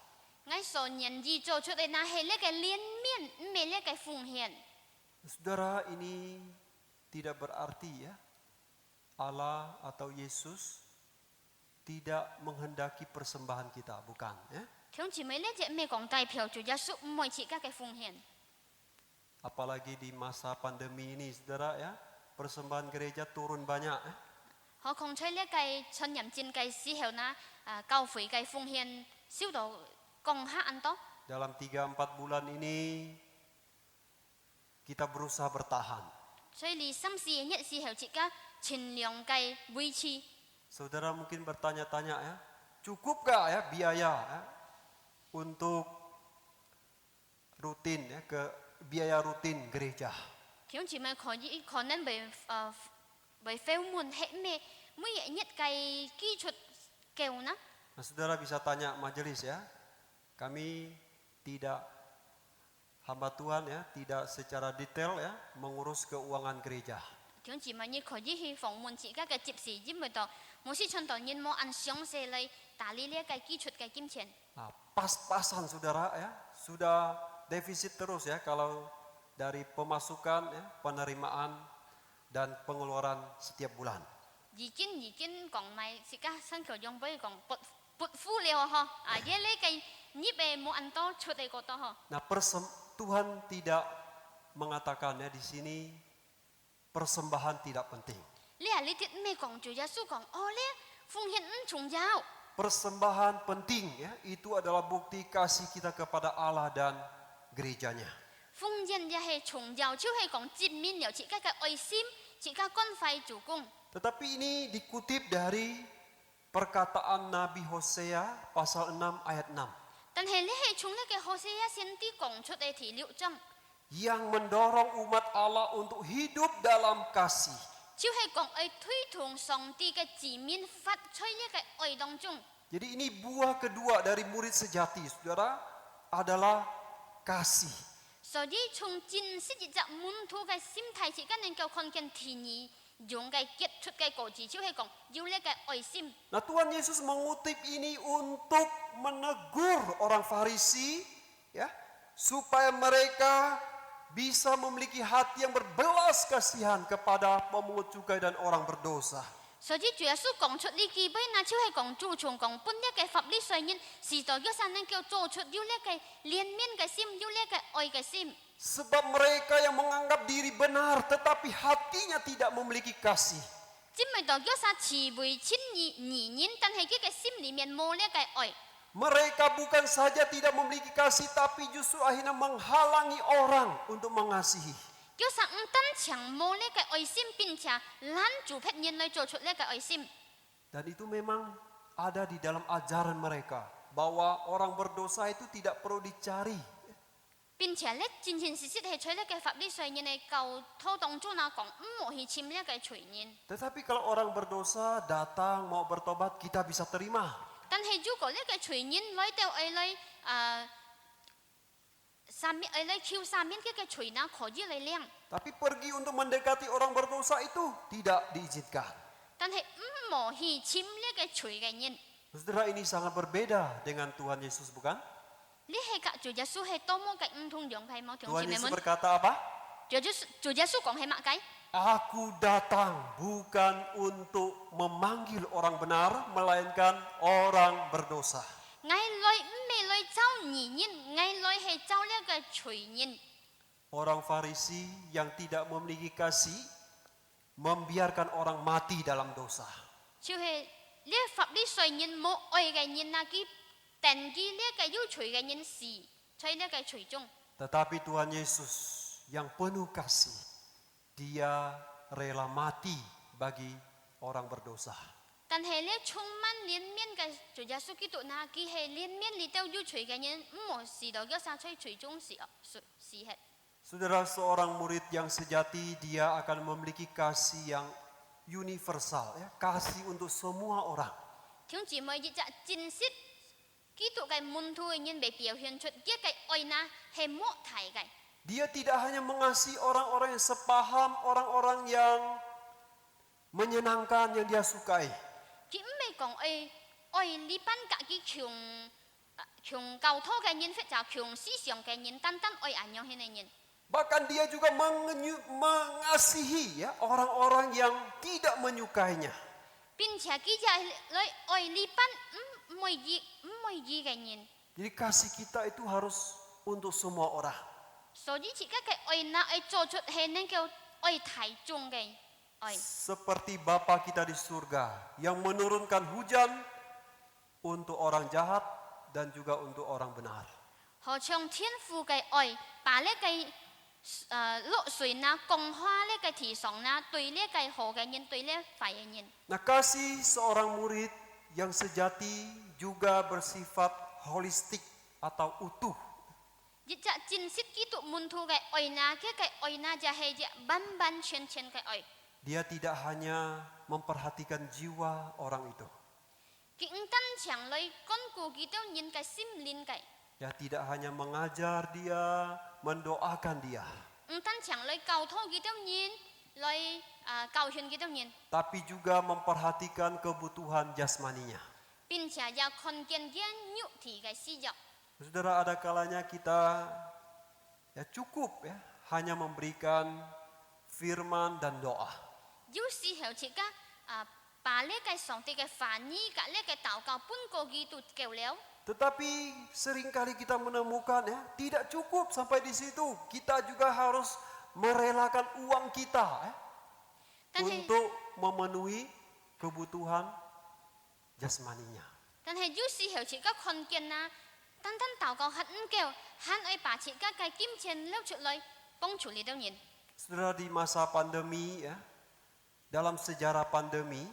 我所願意做出嚟那係呢個憐憫，唔係呢個奉獻。 Saudara, ini tidak berarti ya Allah atau Yesus tidak menghendaki persembahan kita, bukan ya. 兄姊妹呢隻咩講代表主耶穌唔會自家嘅奉獻。 Apalagi di masa pandemi ini, saudara ya, persembahan gereja turun banyak ya. 何況在呢個春任戰嘅時候呢，教會嘅奉獻燒到降下咁多。 Dalam 3-4 bulan ini kita berusaha bertahan. 所以你心思一時候自家盡量嘅維持。 Saudara mungkin bertanya-tanya ya, cukup gak ya biaya ya, untuk rutin ya, ke biaya rutin gereja? 兄姊妹可能為飛門係咩？每日嘅基礎夠呢？ Nah, saudara bisa tanya majelis ya, kami tidak, hamba Tuhan ya, tidak secara detail ya mengurus keuangan gereja. 兄姊妹，你可以去訪問自家嘅接事，因為到冇事傳道人冇按詳細嚟打理呢個基礎嘅金錢。 Nah, pas-pasan saudara ya, sudah defisit terus ya kalau dari pemasukan ya, penerimaan dan pengeluaran setiap bulan. 已經講埋自家新球用俾佢講撥付了嗬，呢個呢邊冇按多出嚟嗰度嗬。 Nah, Tuhan tidak mengatakan ya di sini persembahan tidak penting. 呢啲咩講主耶穌講，呢奉獻唔重要。 Persembahan penting ya, itu adalah bukti kasih kita kepada Allah dan gerejanya. 奉獻也係重要，就係講證明了自家嘅愛心，自家關懷主公。 Tetapi ini dikutip dari perkataan Nabi Hosea pasal 6 ayat 6. 但係呢係從呢個何西阿先知講出嚟第6章， Yang mendorong umat Allah untuk hidup dalam kasih. 就係講愛推動上帝嘅字面發出呢個愛當中。 Jadi ini buah kedua dari murid sejati, saudara, adalah kasih. 所以從真實一隻門徒嘅心態，自家能夠看見天意用嘅結出嘅果子，就係講要呢個愛心。 Nah, Tuhan Yesus mengutip ini untuk menegur orang Farisi ya, supaya mereka bisa memiliki hati yang berbelas kasihan kepada pemungut cukai dan orang berdosa. 所以主耶穌講出呢幾杯那就係講主從講本呢個法利賽人，時代約神能夠做出要呢個憐憫嘅心，要呢個愛嘅心。 Sebab mereka yang menganggap diri benar tetapi hatinya tidak memiliki kasih. 因為到約神慈悲親義人，但係佢嘅心裡面冇呢個愛。 Mereka bukan saja tidak memiliki kasih tapi justru akhirnya menghalangi orang untuk mengasihi. 約神唔單止冇呢個愛心，並且攔住別人嚟做出呢個愛心。 Dan itu memang ada di dalam ajaran mereka bahwa orang berdosa itu tidak perlu dicari. 並並且咧真真實實係取咧嘅法律上面嘅舊套當中啊講唔可以簽咧嘅罪人。 Tetapi kalau orang berdosa datang mau bertobat, kita bisa terima. 但係如果呢個罪人來到嚟上面嚟求上面嘅罪呢，可以嚟領。 Tapi pergi untuk mendekati orang berdosa itu tidak diizinkan. 但係唔可以簽呢個罪嘅人。 Saudara, ini sangat berbeda dengan Tuhan Yesus, bukan? 呢係個主耶穌係多麼嘅唔同樣係冇同 Tuhan 姊妹 Yesus 們。 berkata apa? 主耶穌講係乜嘅？ Aku datang bukan untuk memanggil orang benar, melainkan orang berdosa. 我來唔係來找義人，我來係找呢個罪人。 Orang Farisi yang tidak memiliki kasih membiarkan orang mati dalam dosa. 就係呢法律上人冇愛嘅人啊，佢定義呢個要罪嘅人是在呢個罪中。 Tetapi Tuhan Yesus yang penuh kasih, Dia rela mati bagi orang berdosa. 但係咧，充滿憐憫嘅主耶穌基督呢，佢係憐憫你到要罪嘅人，唔好時代嘅殺在罪中是係。 Saudara, seorang murid yang sejati, dia akan memiliki kasih yang universal, ya, kasih untuk semua orang. 弟兄姊妹，亦就真實基督嘅門徒嘅人被表現出一個愛呢係莫題嘅。 Dia tidak hanya mengasihi orang-orang yang sepaham, orang-orang yang menyenangkan, yang dia sukai. 佢唔係講愛呢班自己強教徒嘅人，或者強思想嘅人，單單愛人樣嘅人。 Bahkan dia juga mengasihi, ya, orang-orang yang tidak menyukainya. 並且佢就係來愛呢班唔愛意嘅人。 Jadi kasih kita itu harus untuk semua orang. 所以自己嘅愛呢，愛做出係能夠愛睇重嘅愛。 Seperti Bapa kita di surga yang menurunkan hujan untuk orang jahat dan juga untuk orang benar. 何像天父嘅愛，把呢個落水呢，降花呢個地上呢，對呢個好嘅人，對呢壞嘅人。 Nah, kasih seorang murid yang sejati juga bersifat holistik atau utuh. 亦就真實基督門徒嘅愛呢，佢嘅愛呢就係只完完全全嘅愛。 Dia tidak hanya memperhatikan jiwa orang itu. 佢唔單強來鞏固佢到人嘅心靈嘅， Ya, tidak hanya mengajar dia, mendoakan dia, 唔單強來教導佢到人，來教訓佢到人， tapi juga memperhatikan kebutuhan jasmaninya. 並且也看見佢肉體嘅需要。 Saudara, ada kalanya kita ya cukup ya hanya memberikan firman dan doa. 有時候自己把呢個上帝嘅話語及呢個禱告搬過去都夠了。 Tetapi seringkali kita menemukan ya tidak cukup sampai di situ. Kita juga harus merelakan uang kita ya, untuk memenuhi kebutuhan jasmaninya. 但係有時候自己看見啊，單單禱告係唔夠，還要把自己嘅金錢攞出來幫助你到人。 Saudara, di masa pandemi ya, dalam sejarah pandemi,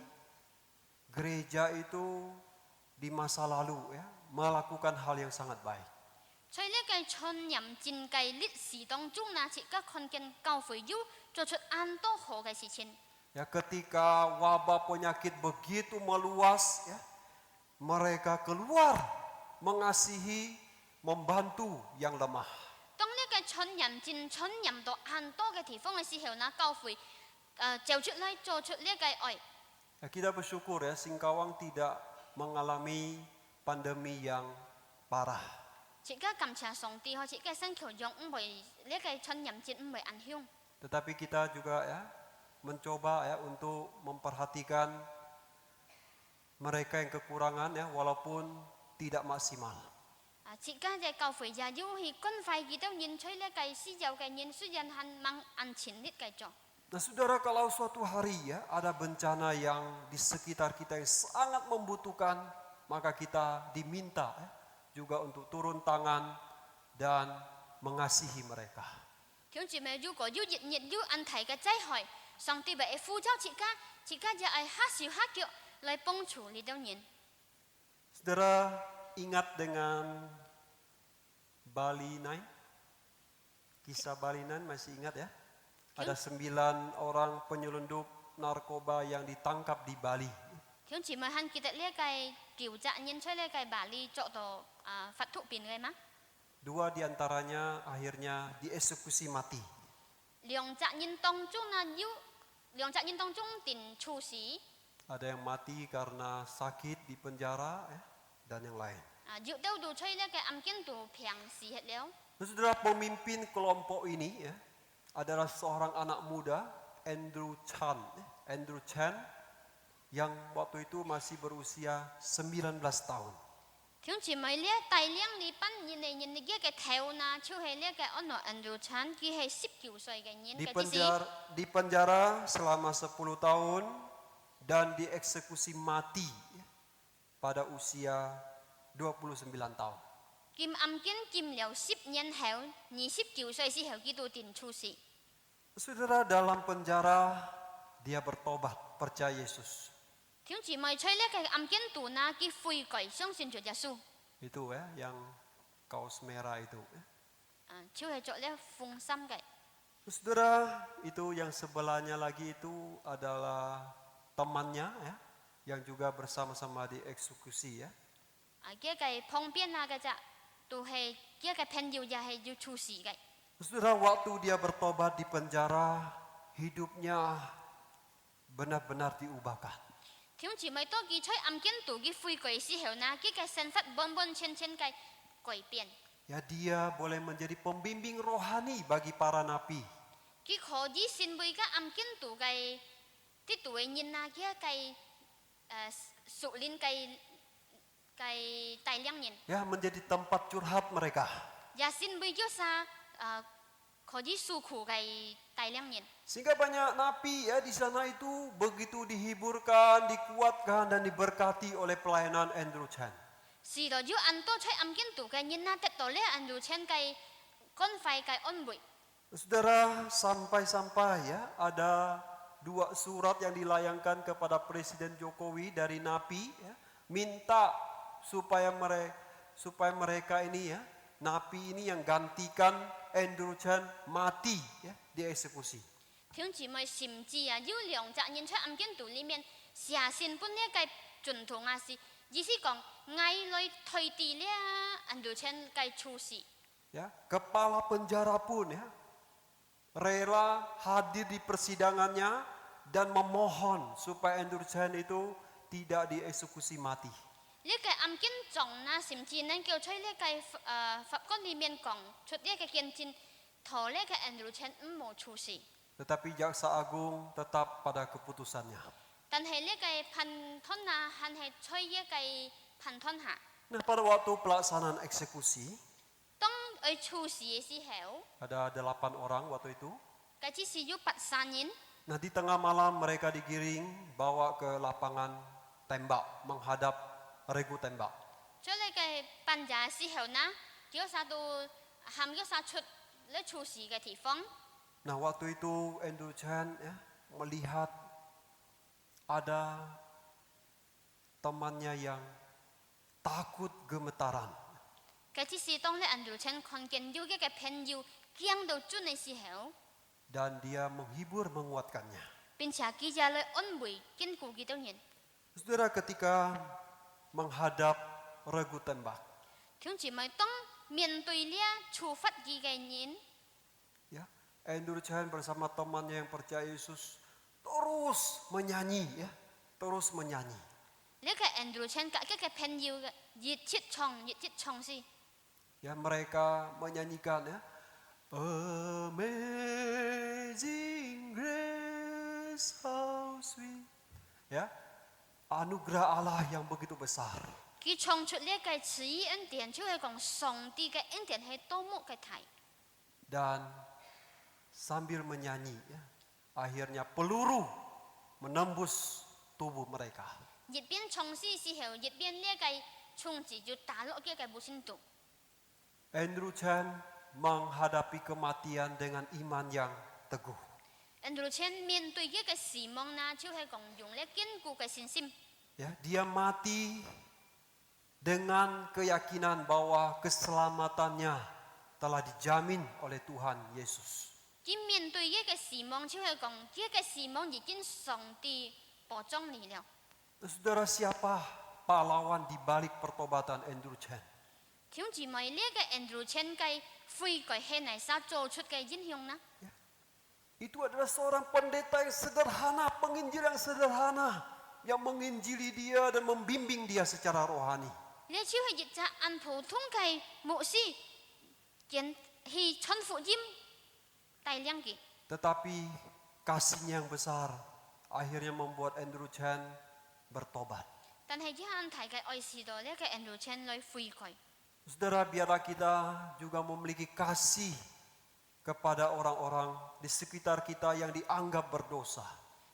gereja itu di masa lalu ya melakukan hal yang sangat baik. 在呢個傳染戰嘅歷史當中呢，自己看見教會要做出很多好嘅事情。 Ya, ketika wabah penyakit begitu meluas ya, mereka keluar mengasihi, membantu yang lemah. 當呢個傳染戰傳染到很多嘅地方嘅時候呢，教會就出來做出呢個愛。 Ya, kita bersyukur ya Singkawang tidak mengalami pandemi yang parah. 自己感謝上帝，自己身強壯唔會呢個傳染戰唔會影響。 Tetapi kita juga ya mencoba ya untuk memperhatikan mereka yang kekurangan ya walaupun tidak maksimal. 自己嘅教會也要去關懷佢到人取呢個需要嘅人，雖然係掹按錢力繼續。 Nah, saudara, kalau suatu hari ya ada bencana yang di sekitar kita yang sangat membutuhkan, maka kita diminta ya, juga untuk turun tangan dan mengasihi mereka. 弟兄姊妹，如果要熱要按題嘅災害，上帝會呼召自己就係黑手黑腳嚟幫助你到人。 Saudara ingat dengan Bali 9? Kisah Balinan masih ingat ya? Ada 9 orang penyelundup narkoba yang ditangkap di Bali. Thiếu chỉ mời hắn kita lihat cái kiểu trạng nhân chơi lihat cái Bali chỗ đó phát thụ pin cái mà 2 diantaranya akhirnya dieksekusi mati. Liang trạng nhân tông chung là yêu liang trạng nhân tông chung tin chu sĩ Ada yang mati karena sakit di penjara ya, dan yang lain. yêu đâu đủ chơi lihat cái âm kiến đủ phèn sĩ hết léo. Dan saudara, pemimpin kelompok ini ya, adalah seorang anak muda, Andrew Chan. Andrew Chan yang waktu itu masih berusia 19 tahun. Thiếu chỉ mời lihat tài liang đi pan nhìn này cái theo na chú hay lihat cái anh Andrew Chan kia hay 19 cái nhìn cái gì Di penjara selama 10 tahun dan dieksekusi mati ya, pada usia 29 tahun. kim âm kiến kim liao 10 nhân heo 29 sĩ heo gitu tin chu sĩ. Saudara, dalam penjara dia bertobat, percaya Yesus. Thiếu chỉ mời chơi lihat cái âm kiến tù na kia phui cõi相信Chúa Giêsu. Itu ya, yang kaos merah itu. Chú hay chỗ lihat phung xăm cái. Saudara, itu yang sebelahnya lagi itu adalah temannya ya, yang juga bersama-sama dieksekusi ya. Kia cái phong biên na cái dạ tù hay kia cái pen yêu ya hay yêu chu sĩ cái. Saudara, waktu dia bertobat di penjara, hidupnya benar-benar diubahkan. Thiếu chỉ mời tôi kia chơi âm kiến tù kia phui cõi sĩ heo na kia cái sen phát bon bon chen cái cõi biến. Ya, dia boleh menjadi pembimbing rohani bagi para nabi. Kia khó gì xin bui cái âm kiến tù cái tí tù ấy nhìn na kia cái sụ linh cái tài liang nhìn. Ya, menjadi tempat curhat mereka. Ya xin bui cho sa khó gì su khổ cái tài liang nhìn. Sehingga banyak nabi ya di sana itu begitu dihiburkan, dikuatkan dan diberkati oleh pelayanan Andrew Chan. Sì đó chứ anh tôi chơi âm kiến tụ cái nhìn na tết tối lẽ anh dù trên cái con phải cái ôn bụi. Saudara, sampai-sampai ya ada 2 surat yang dilayangkan kepada Presiden Jokowi dari napi ya, minta supaya mereka ini ya, napi ini yang gantikan Andrew Chan mati ya, dieksekusi. Thiếu chỉ mày xìm chi à, yêu lượng trạng nhìn chơi âm kiến tụ里面xả xin bún lẽ cái truyền thống à si, ý sĩ còn ngay lời thời tỷ lẽ anh dù trên cái chu sĩ. Ya, kepala penjara pun ya rela hadir di persidangannya dan memohon supaya Andrew Chan itu tidak dieksekusi mati. Lẽ cái âm kiến trọng na xìm chi nên kêu chơi lẽ cái pháp con里面còn chút lẽ cái kiên chín thọ lẽ cái anh dù trên mồ chu sĩ. Tetapi Jaksa Agung tetap pada keputusannya. Dan hay lẽ cái pan thon na han hay chơi lẽ cái pan thon hạ. Nah, pada waktu pelaksanaan eksekusi, Tông ở chu sĩ sĩ hẻo. ada 8 orang waktu itu. Cái chỉ sử dụng bát san nhìn. Nah, di tengah malam mereka digiring bawa ke lapangan tembak menghadap regu tembak. Cho nên cái ban giá sử dụng na, kiểu sao tu ham kiểu sao chút lấy chu sĩ cái địa phương. Nah, waktu itu Andrew Chan ya, melihat ada temannya yang takut gemetaran. Cái chỉ sử tông lấy anh dù trên con kiến yêu cái pen yêu kiang đầu chút này sử dụng. Dan dia menghibur, menguatkannya. Bên trả kia ra lời ôn bụi kiên cụ kia đâu nhìn. Saudara, ketika menghadap regu tembak, Thiếu chỉ mới tông miền tùy lia chu phát gì cái nhìn. ya, Andrew Chan bersama temannya yang percaya Yesus terus menyanyi ya, terus menyanyi. Lấy cái anh dù trên cả cái pen yêu nhiệt chết chong gì. Ya, mereka menyanyikan ya, Amazing Grace, how sweet. Ya, anugerah Allah yang begitu besar. Khi chong chút lấy cái chỉ ân điển chú hay còn song đi cái ân điển hay tô một cái thải. Dan sambil menyanyi ya, akhirnya peluru menembus tubuh mereka. Nhiệt biến chong si hiểu nhiệt biến lấy cái chung chỉ chú đá lỗ kia cái bố sinh tụ. Andrew Chan menghadapi kematian dengan iman yang teguh. Anh dù trên miền tùy cái xì mong na chú hay còn dùng lấy kiên cụ cái xin sim. Ya, dia mati dengan keyakinan bahwa keselamatannya telah dijamin oleh Tuhan Yesus. 今面對呢個時望，就係講呢個時望已經上帝保障你了。 Saudara, siapa pahlawan di balik pertobatan Andrew Chen? 弟兄姊妹，呢個 Andrew Chen 嘅悔改係乃啥做出嘅影響呢？ Itu adalah seorang pendeta yang sederhana, penginjil yang sederhana, yang menginjili dia dan membimbing dia secara rohani. 呢就係一隻按普通嘅牧師，見去傳福音，帶領佢。 Tetapi kasihnya yang besar akhirnya membuat Andrew Chen bertobat. 但係呢按提嘅愛是到呢個 Andrew Chen 來悔改。 Saudara, biarlah kita juga memiliki kasih kepada orang-orang di sekitar kita yang dianggap berdosa.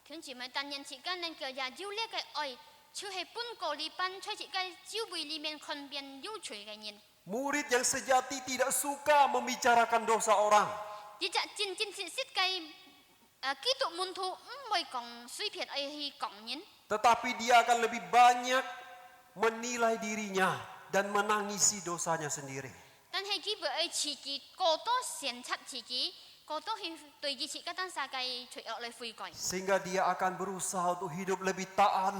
弟兄姊妹，但人之間能夠也有呢個愛，就係半個禮拜在這個教會裡面看見有罪嘅人。 Murid yang sejati tidak suka membicarakan dosa orang. 呢隻真真實實嘅基督門徒唔會講隨便愛去講人， Tetapi dia akan lebih banyak menilai dirinya dan menangisi dosanya sendiri. 但係佢會愛自己過多審察自己，過多去對自己嘅當世界罪惡來悔改。 Sehingga dia akan berusaha untuk hidup lebih taat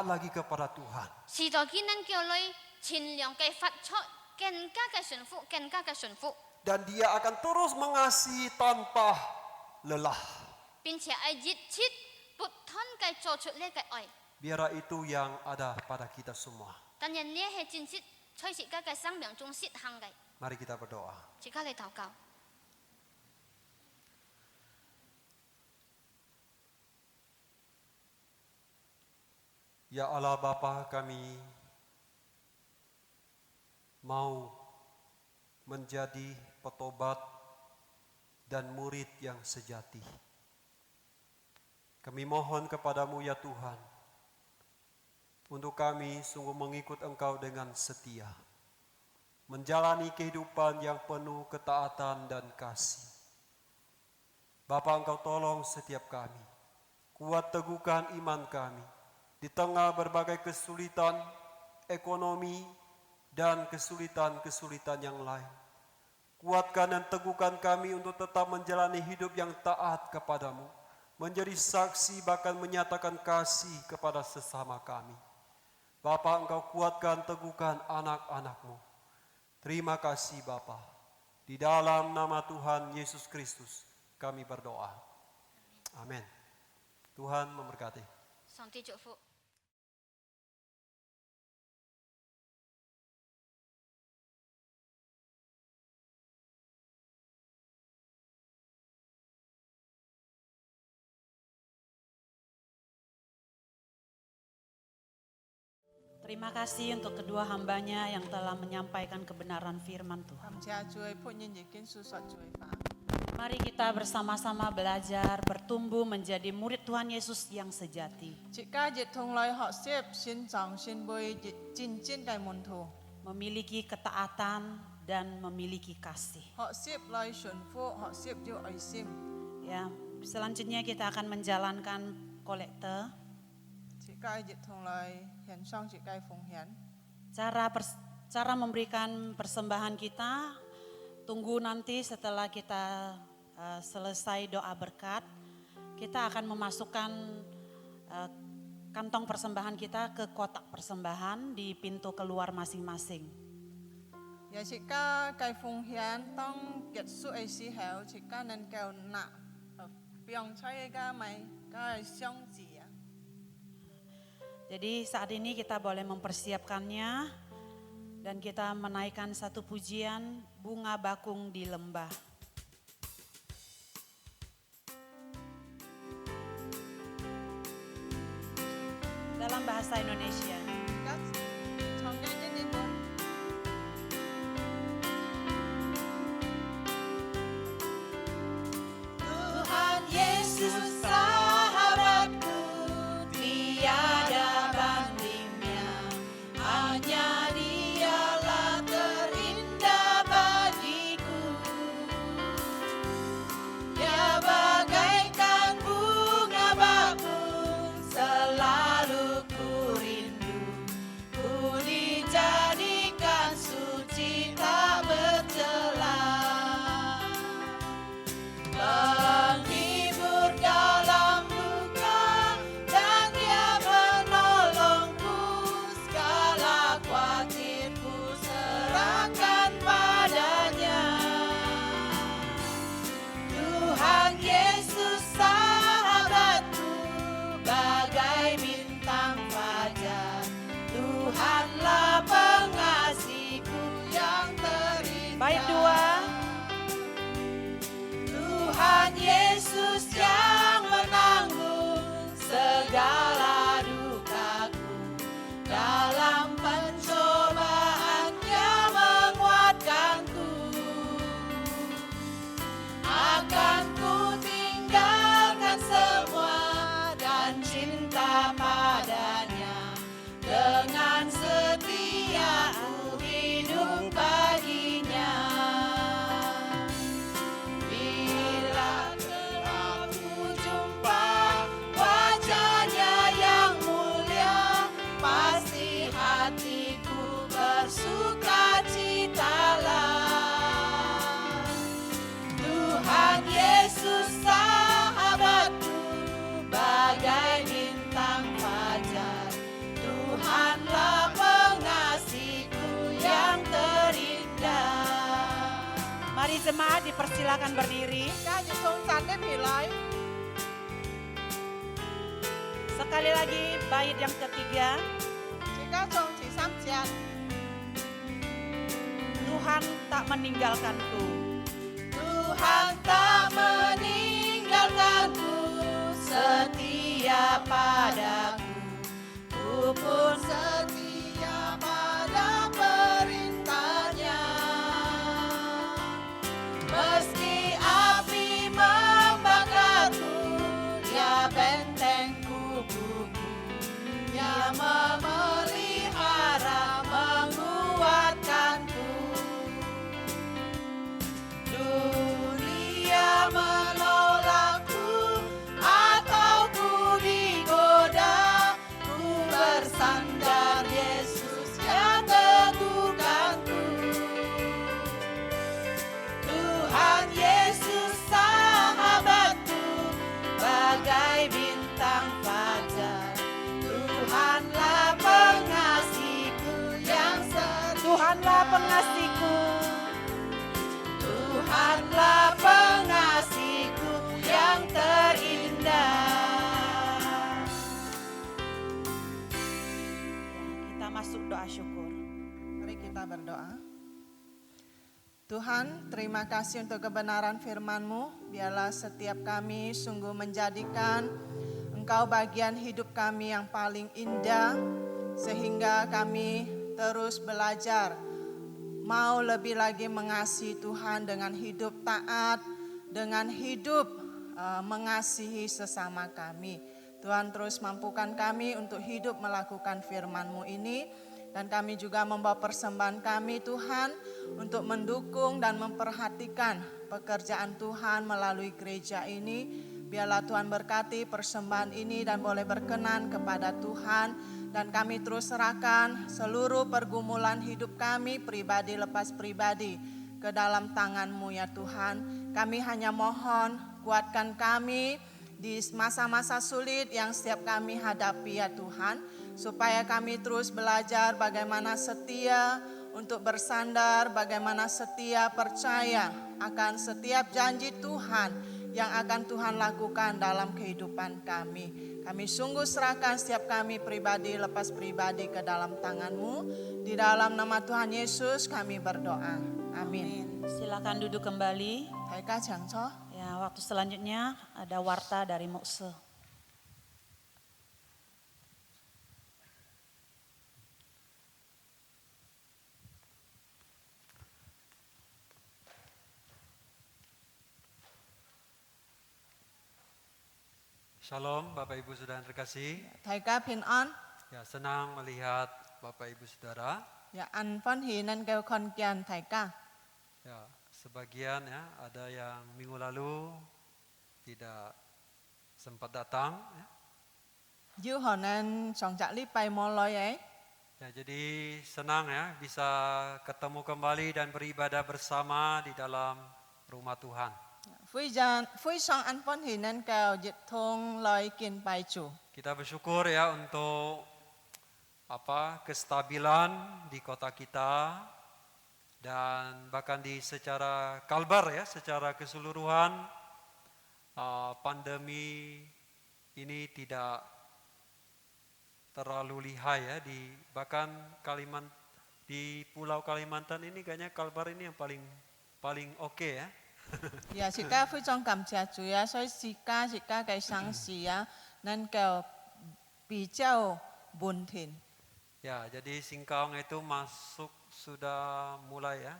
lagi kepada Tuhan. 時代佢能夠來善良嘅發出，更加嘅順服，更加嘅順服， Dan dia akan terus mengasihi tanpa lelah. 並且愛熱切不斷嘅做出呢個愛。 Biarlah itu yang ada pada kita semua. 但人呢係真實在自己嘅生命中實行嘅， Mari kita berdoa. 自己嚟禱告。 Ya Allah Bapa, kami mau menjadi petobat dan murid yang sejati. Kami mohon kepadamu ya Tuhan, untuk kami sungguh mengikut Engkau dengan setia, menjalani kehidupan yang penuh ketaatan dan kasih. Bapa, Engkau tolong setiap kami, kuat teguhkan iman kami, di tengah berbagai kesulitan ekonomi dan kesulitan-kesulitan yang lain. Kuatkan dan teguhkan kami untuk tetap menjalani hidup yang taat kepadamu, menjadi saksi bahkan menyatakan kasih kepada sesama kami. Bapa, Engkau kuatkan, teguhkan anak-anak-Mu. Terima kasih Bapa. Di dalam nama Tuhan Yesus Kristus kami berdoa. Amin. Tuhan memberkati. 上帝祝福。 Terima kasih untuk kedua hambanya yang telah menyampaikan kebenaran firman Tuhan. 感謝主嘅判恩已經述說罪法。 Mari kita bersama-sama belajar bertumbuh menjadi murid Tuhan Yesus yang sejati. 自家亦同來學習先長先輩亦真正嘅門徒， Memiliki ketaatan dan memiliki kasih. 學習來順服，學習要愛心。 Ya, selanjutnya kita akan menjalankan kolekte. 自家亦同來獻上自家奉獻。 Cara memberikan persembahan kita, tunggu nanti setelah kita selesai doa berkat, kita akan memasukkan kantong persembahan kita ke kotak persembahan di pintu keluar masing-masing. 也自家嘅奉獻當結束嘅時候，自家能夠拿放在嘅咪嘅箱子啊。 Jadi saat ini kita boleh mempersiapkannya dan kita menaikkan satu pujian Bunga Bakung di Lembah. Dalam bahasa Indonesia. Tuhan Yesus sahabatku, tiada bandingnya, hanya Dialah terindah bagiku. Dia bagaikan bunga bakung, selalu ku rindu. jemaat dipersilakan berdiri. Các dịch thôn sẵn để bị lại. Sekali lagi bait yang ketiga. Chỉ các thôn chỉ sám chặt. Tuhan tak meninggalkanku. Tuhan tak meninggalkanku, setia padaku. Ku pun setia pada perintahnya. Meski api membakarku, dia bentengku buku. Dia memelihara, menguatkanku. Dunia menolakku atau ku digoda, ku bersandar Yesus yang teguhkanku. Tuhan Yesus sahabatku, bagai bintang fajar. Tuhanlah pengasihku yang setia. Tuhanlah pengasihku. Tuhanlah pengasihku yang terindah. Kita masuk doa syukur. Mari kita berdoa. Tuhan, terima kasih untuk kebenaran firman-Mu. Biarlah setiap kami sungguh menjadikan Engkau bagian hidup kami yang paling indah, sehingga kami terus belajar mau lebih lagi mengasihi Tuhan dengan hidup taat, dengan hidup mengasihi sesama kami. Tuhan terus mampukan kami untuk hidup melakukan firman-Mu ini. Dan kami juga membawa persembahan kami Tuhan untuk mendukung dan memperhatikan pekerjaan Tuhan melalui gereja ini. Biarlah Tuhan berkati persembahan ini dan boleh berkenan kepada Tuhan. Dan kami terus serahkan seluruh pergumulan hidup kami pribadi lepas pribadi ke dalam tangan-Mu ya Tuhan. Kami hanya mohon kuatkan kami di masa-masa sulit yang setiap kami hadapi ya Tuhan. Supaya kami terus belajar bagaimana setia untuk bersandar, bagaimana setia percaya akan setiap janji Tuhan yang akan Tuhan lakukan dalam kehidupan kami. Kami sungguh serahkan setiap kami pribadi lepas pribadi ke dalam tangan-Mu. Di dalam nama Tuhan Yesus kami berdoa. Amin. Silakan duduk kembali. Taika Changcho. Ya, waktu selanjutnya ada warta dari Mokse. Shalom Bapak Ibu Saudara yang terkasih. Taika Pin On. Ya, senang melihat Bapak Ibu Saudara. Ya An Pon Hinan Keo Kon Kian Taika. Ya, sebagian ya ada yang minggu lalu tidak sempat datang ya. Yu Honan Song Chak Li Pai Mo Loi ấy. Ya, jadi senang ya bisa ketemu kembali dan beribadah bersama di dalam rumah Tuhan. Phui Song An Pon Hinan Keo Jit Thong Loi Kin Pai Chu. Kita bersyukur ya untuk kestabilan di kota kita dan bahkan di secara Kalbar ya, secara keseluruhan pandemi ini tidak terlalu lihai ya, bahkan di Pulau Kalimantan ini kayaknya Kalbar ini yang paling oke ya. Ya, Sika Phui Song Kam Chia Chu ya, Soi Sika Kai Sang Si ya, Nan Keo Bi Jiao Bun Tin. Ya, jadi Singkawang itu sudah mulai ya.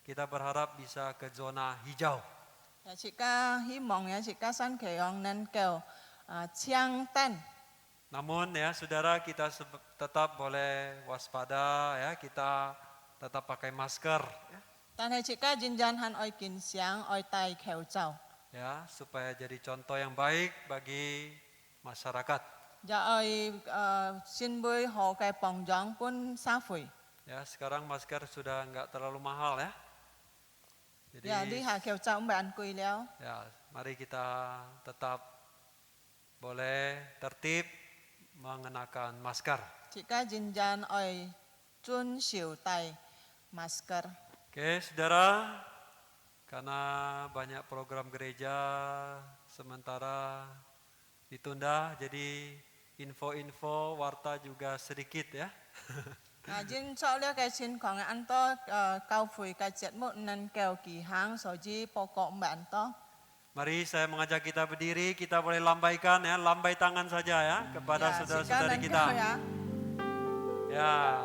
Kita berharap bisa ke zona hijau. Ya, Sika Himong ya, Sika San Keong Nan Keo Chiang Ten. Namun ya saudara, kita tetap boleh waspada ya, kita tetap pakai masker ya. Tan hai Sika Jinjan Han Oi Kin Siang Oi Tai Keo Chao. Ya, supaya jadi contoh yang baik bagi masyarakat. Ja Oi Sin Bui Ho Kai Pong Jong Pun Sa Phui. Ya, sekarang masker sudah enggak terlalu mahal ya. Jadi Ya, Di Ha Keo Chao Mbe An Kui Liao. ya, mari kita tetap boleh tertib mengenakan masker. Sika Jinjan Oi Chun Siu Tai Masker. Oke, saudara, karena banyak program gereja sementara ditunda, jadi info-info warta juga sedikit ya. Jin cho lihat cái情况安多教會嘅節目能夠舉行，所以報告唔多。 Mari saya mengajak kita berdiri, kita boleh lambaikan ya, lambai tangan saja ya kepada saudara-saudari kita. Ya.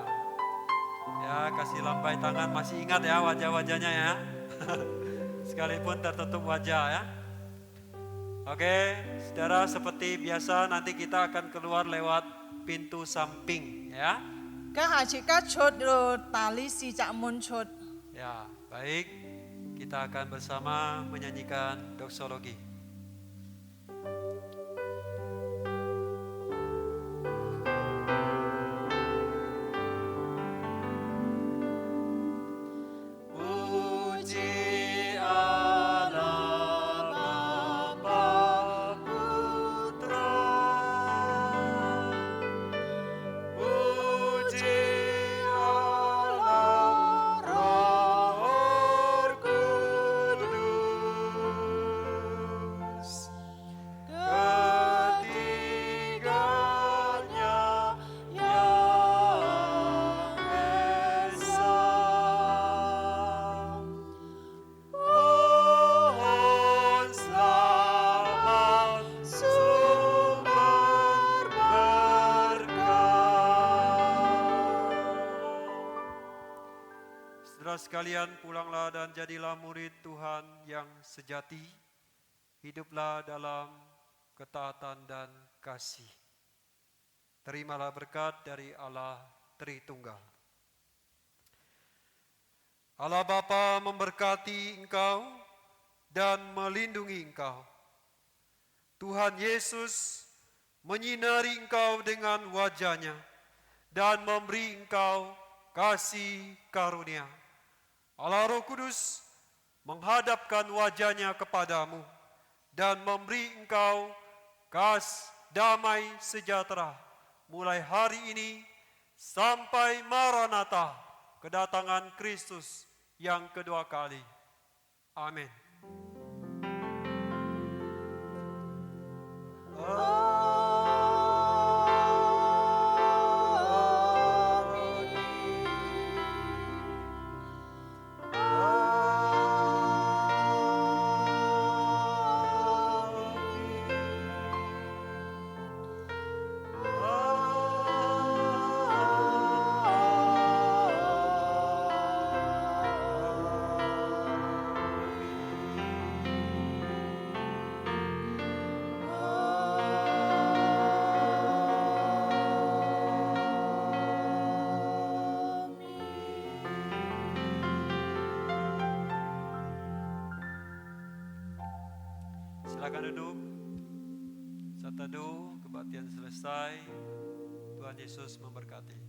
Ya, kasih lambai tangan, masih ingat ya wajah-wajahnya ya. Sekalipun tertutup wajah ya. Oke, saudara, seperti biasa nanti kita akan keluar lewat pintu samping ya. Cái hai chị các chốt rồi tali si chạm môn chốt. Ya, baik. Kita akan bersama menyanyikan doksologi. Sekalian, pulanglah dan jadilah murid Tuhan yang sejati. Hiduplah dalam ketaatan dan kasih. Terimalah berkat dari Allah Tritunggal. Allah Bapa memberkati engkau dan melindungi engkau. Tuhan Yesus menyinari engkau dengan wajah-Nya dan memberi engkau kasih karunia. Allah Roh Kudus menghadapkan wajah-Nya kepadamu dan memberi engkau damai sejahtera mulai hari ini sampai Maranatha, kedatangan Kristus yang kedua kali. Amin. Silakan duduk. Saat teduh, kebaktian selesai. Tuhan Yesus memberkati.